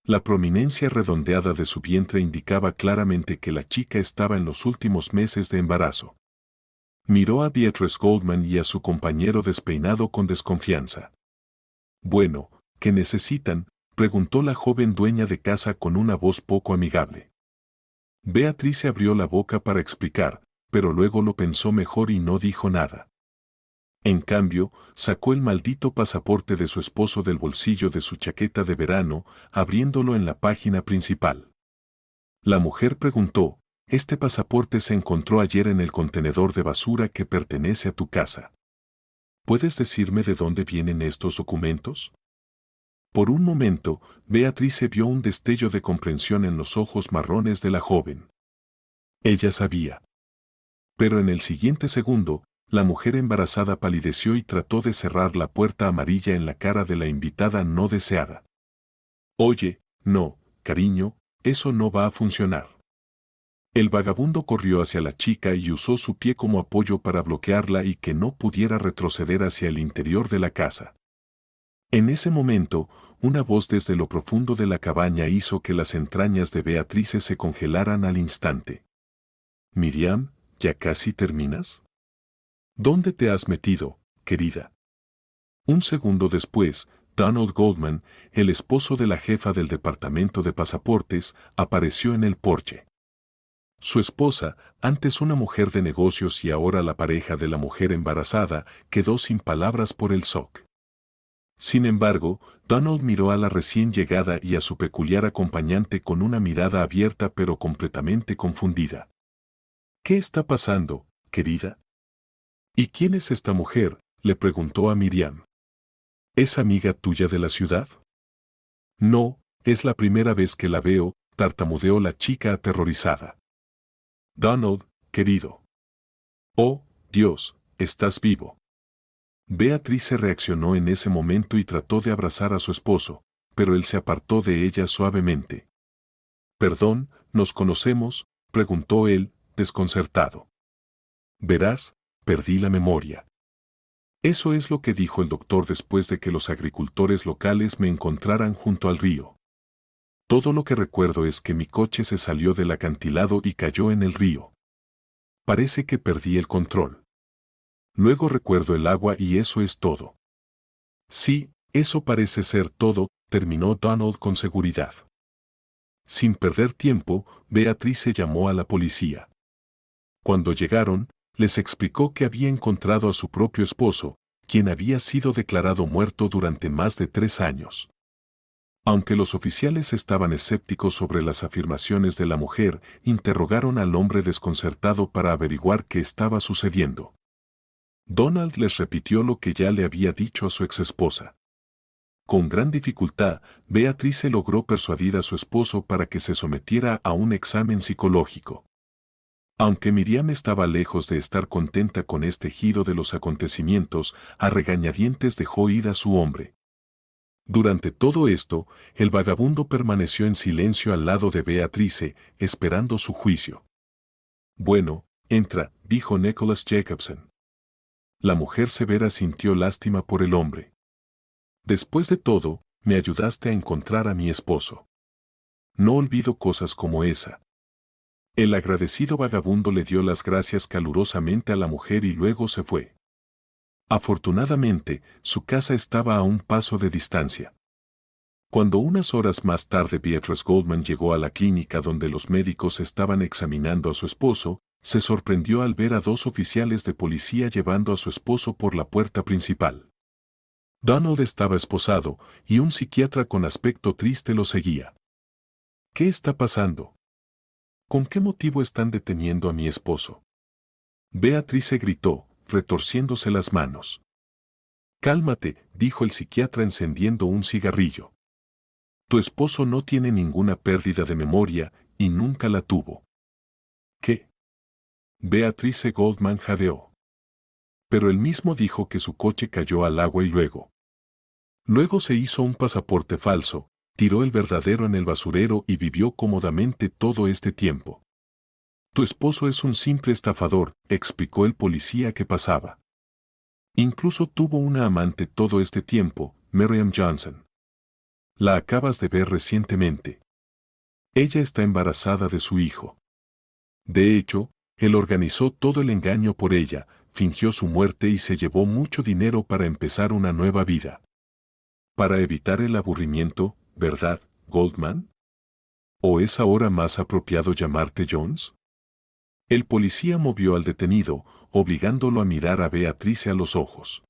La prominencia redondeada de su vientre indicaba claramente que la chica estaba en los últimos meses de embarazo. Miró a Beatrice Goldman y a su compañero despeinado con desconfianza. Bueno, ¿qué necesitan?, preguntó la joven dueña de casa con una voz poco amigable. Beatrice abrió la boca para explicar, pero luego lo pensó mejor y no dijo nada. En cambio, sacó el maldito pasaporte de su esposo del bolsillo de su chaqueta de verano, abriéndolo en la página principal. La mujer preguntó, «¿Este pasaporte se encontró ayer en el contenedor de basura que pertenece a tu casa? ¿Puedes decirme de dónde vienen estos documentos?» Por un momento, Beatrice vio un destello de comprensión en los ojos marrones de la joven. Ella sabía. Pero en el siguiente segundo, la mujer embarazada palideció y trató de cerrar la puerta amarilla en la cara de la invitada no deseada. Oye, no, cariño, eso no va a funcionar. El vagabundo corrió hacia la chica y usó su pie como apoyo para bloquearla y que no pudiera retroceder hacia el interior de la casa. En ese momento, una voz desde lo profundo de la cabaña hizo que las entrañas de Beatrice se congelaran al instante. «Miriam, ¿ya casi terminas? ¿Dónde te has metido, querida?» Un segundo después, Donald Goldman, el esposo de la jefa del departamento de pasaportes, apareció en el porche. Su esposa, antes una mujer de negocios y ahora la pareja de la mujer embarazada, quedó sin palabras por el shock. Sin embargo, Donald miró a la recién llegada y a su peculiar acompañante con una mirada abierta pero completamente confundida. «¿Qué está pasando, querida?» «¿Y quién es esta mujer?», le preguntó a Miriam. «¿Es amiga tuya de la ciudad?» «No, es la primera vez que la veo», tartamudeó la chica aterrorizada. «Donald, querido». «Oh, Dios, estás vivo». Beatrice reaccionó en ese momento y trató de abrazar a su esposo, pero él se apartó de ella suavemente. «Perdón, ¿nos conocemos?», preguntó él, desconcertado. «Verás, perdí la memoria». Eso es lo que dijo el doctor después de que los agricultores locales me encontraran junto al río. Todo lo que recuerdo es que mi coche se salió del acantilado y cayó en el río. Parece que perdí el control. Luego recuerdo el agua y eso es todo. Sí, eso parece ser todo, terminó Donald con seguridad. Sin perder tiempo, Beatrice llamó a la policía. Cuando llegaron, les explicó que había encontrado a su propio esposo, quien había sido declarado muerto durante más de 3 años. Aunque los oficiales estaban escépticos sobre las afirmaciones de la mujer, interrogaron al hombre desconcertado para averiguar qué estaba sucediendo. Donald les repitió lo que ya le había dicho a su exesposa. Con gran dificultad, Beatrice logró persuadir a su esposo para que se sometiera a un examen psicológico. Aunque Miriam estaba lejos de estar contenta con este giro de los acontecimientos, a regañadientes dejó ir a su hombre. Durante todo esto, el vagabundo permaneció en silencio al lado de Beatrice, esperando su juicio. «Bueno, entra», dijo Nicholas Jacobson. La mujer severa sintió lástima por el hombre. «Después de todo, me ayudaste a encontrar a mi esposo. No olvido cosas como esa. El agradecido vagabundo le dio las gracias calurosamente a la mujer y luego se fue. Afortunadamente, su casa estaba a un paso de distancia. Cuando unas horas más tarde Beatrice Goldman llegó a la clínica donde los médicos estaban examinando a su esposo, se sorprendió al ver a dos oficiales de policía llevando a su esposo por la puerta principal. Donald estaba esposado, y un psiquiatra con aspecto triste lo seguía. ¿Qué está pasando? ¿Con qué motivo están deteniendo a mi esposo? Beatrice gritó, retorciéndose las manos. Cálmate, dijo el psiquiatra encendiendo un cigarrillo. Tu esposo no tiene ninguna pérdida de memoria, y nunca la tuvo. ¿Qué? Beatrice Goldman jadeó. Pero él mismo dijo que su coche cayó al agua y luego se hizo un pasaporte falso, tiró el verdadero en el basurero y vivió cómodamente todo este tiempo. Tu esposo es un simple estafador, explicó el policía que pasaba. Incluso tuvo una amante todo este tiempo, Miriam Johnson. La acabas de ver recientemente. Ella está embarazada de su hijo. De hecho, él organizó todo el engaño por ella, fingió su muerte y se llevó mucho dinero para empezar una nueva vida. Para evitar el aburrimiento, ¿verdad, Goldman? ¿O es ahora más apropiado llamarte Jones? El policía movió al detenido, obligándolo a mirar a Beatrice a los ojos.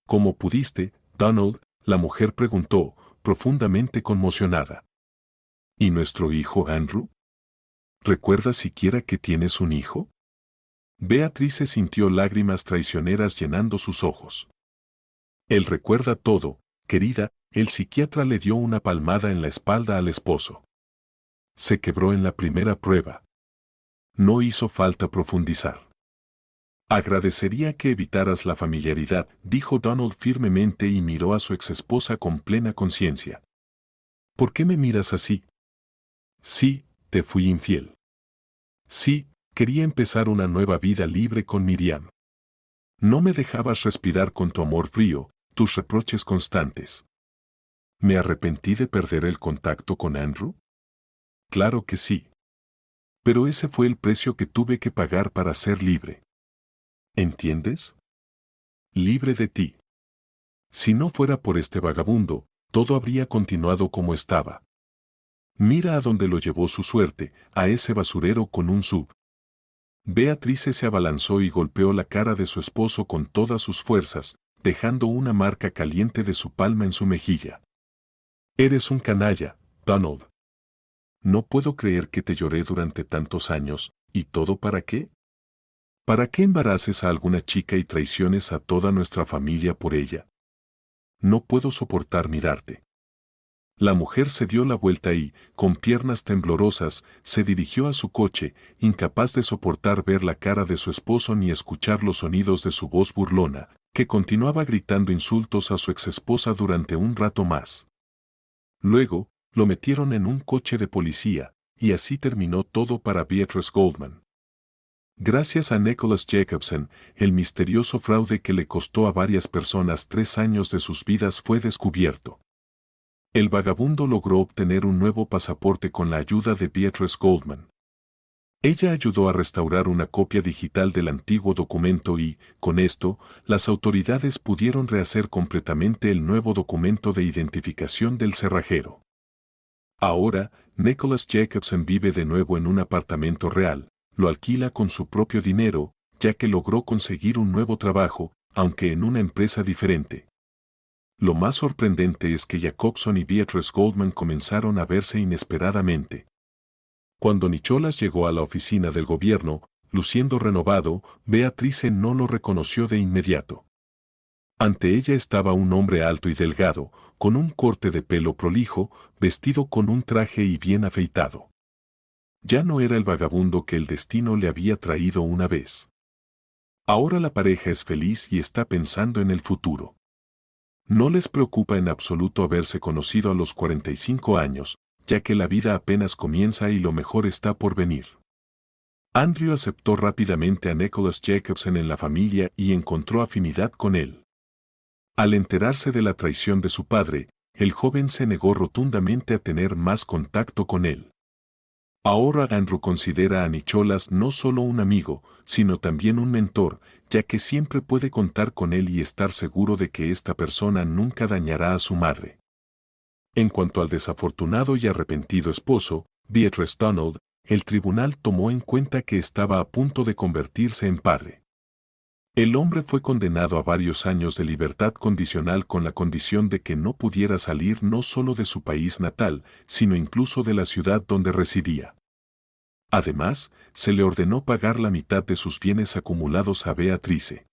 ¿Cómo pudiste, Donald?, la mujer preguntó, profundamente conmocionada. ¿Y nuestro hijo Andrew? ¿Recuerdas siquiera que tienes un hijo? Beatrice sintió lágrimas traicioneras llenando sus ojos. Él recuerda todo, querida, el psiquiatra le dio una palmada en la espalda al esposo. Se quebró en la primera prueba. No hizo falta profundizar. Agradecería que evitaras la familiaridad, dijo Donald firmemente y miró a su exesposa con plena conciencia. ¿Por qué me miras así? Sí, te fui infiel. Sí, quería empezar una nueva vida libre con Miriam. No me dejabas respirar con tu amor frío, tus reproches constantes. ¿Me arrepentí de perder el contacto con Andrew? Claro que sí. Pero ese fue el precio que tuve que pagar para ser libre. ¿Entiendes? Libre de ti. Si no fuera por este vagabundo, todo habría continuado como estaba. Mira a dónde lo llevó su suerte, a ese basurero con un sub. Beatrice se abalanzó y golpeó la cara de su esposo con todas sus fuerzas, dejando una marca caliente de su palma en su mejilla. Eres un canalla, Donald. No puedo creer que te lloré durante tantos años, ¿y todo para qué? ¿Para qué embaraces a alguna chica y traiciones a toda nuestra familia por ella? No puedo soportar mirarte. La mujer se dio la vuelta y, con piernas temblorosas, se dirigió a su coche, incapaz de soportar ver la cara de su esposo ni escuchar los sonidos de su voz burlona, que continuaba gritando insultos a su exesposa durante un rato más. Luego, lo metieron en un coche de policía, y así terminó todo para Beatrice Goldman. Gracias a Nicholas Jacobson, el misterioso fraude que le costó a varias personas 3 años de sus vidas fue descubierto. El vagabundo logró obtener un nuevo pasaporte con la ayuda de Beatrice Goldman. Ella ayudó a restaurar una copia digital del antiguo documento y, con esto, las autoridades pudieron rehacer completamente el nuevo documento de identificación del cerrajero. Ahora, Nicholas Jacobson vive de nuevo en un apartamento real, lo alquila con su propio dinero, ya que logró conseguir un nuevo trabajo, aunque en una empresa diferente. Lo más sorprendente es que Jacobson y Beatrice Goldman comenzaron a verse inesperadamente. Cuando Nicholas llegó a la oficina del gobierno, luciendo renovado, Beatrice no lo reconoció de inmediato. Ante ella estaba un hombre alto y delgado, con un corte de pelo prolijo, vestido con un traje y bien afeitado. Ya no era el vagabundo que el destino le había traído una vez. Ahora la pareja es feliz y está pensando en el futuro. No les preocupa en absoluto haberse conocido a los 45 años, ya que la vida apenas comienza y lo mejor está por venir. Andrew aceptó rápidamente a Nicholas Jacobson en la familia y encontró afinidad con él. Al enterarse de la traición de su padre, el joven se negó rotundamente a tener más contacto con él. Ahora Andrew considera a Nicholas no solo un amigo, sino también un mentor, ya que siempre puede contar con él y estar seguro de que esta persona nunca dañará a su madre. En cuanto al desafortunado y arrepentido esposo, Beatrice Donald, el tribunal tomó en cuenta que estaba a punto de convertirse en padre. El hombre fue condenado a varios años de libertad condicional con la condición de que no pudiera salir no solo de su país natal, sino incluso de la ciudad donde residía. Además, se le ordenó pagar la mitad de sus bienes acumulados a Beatrice.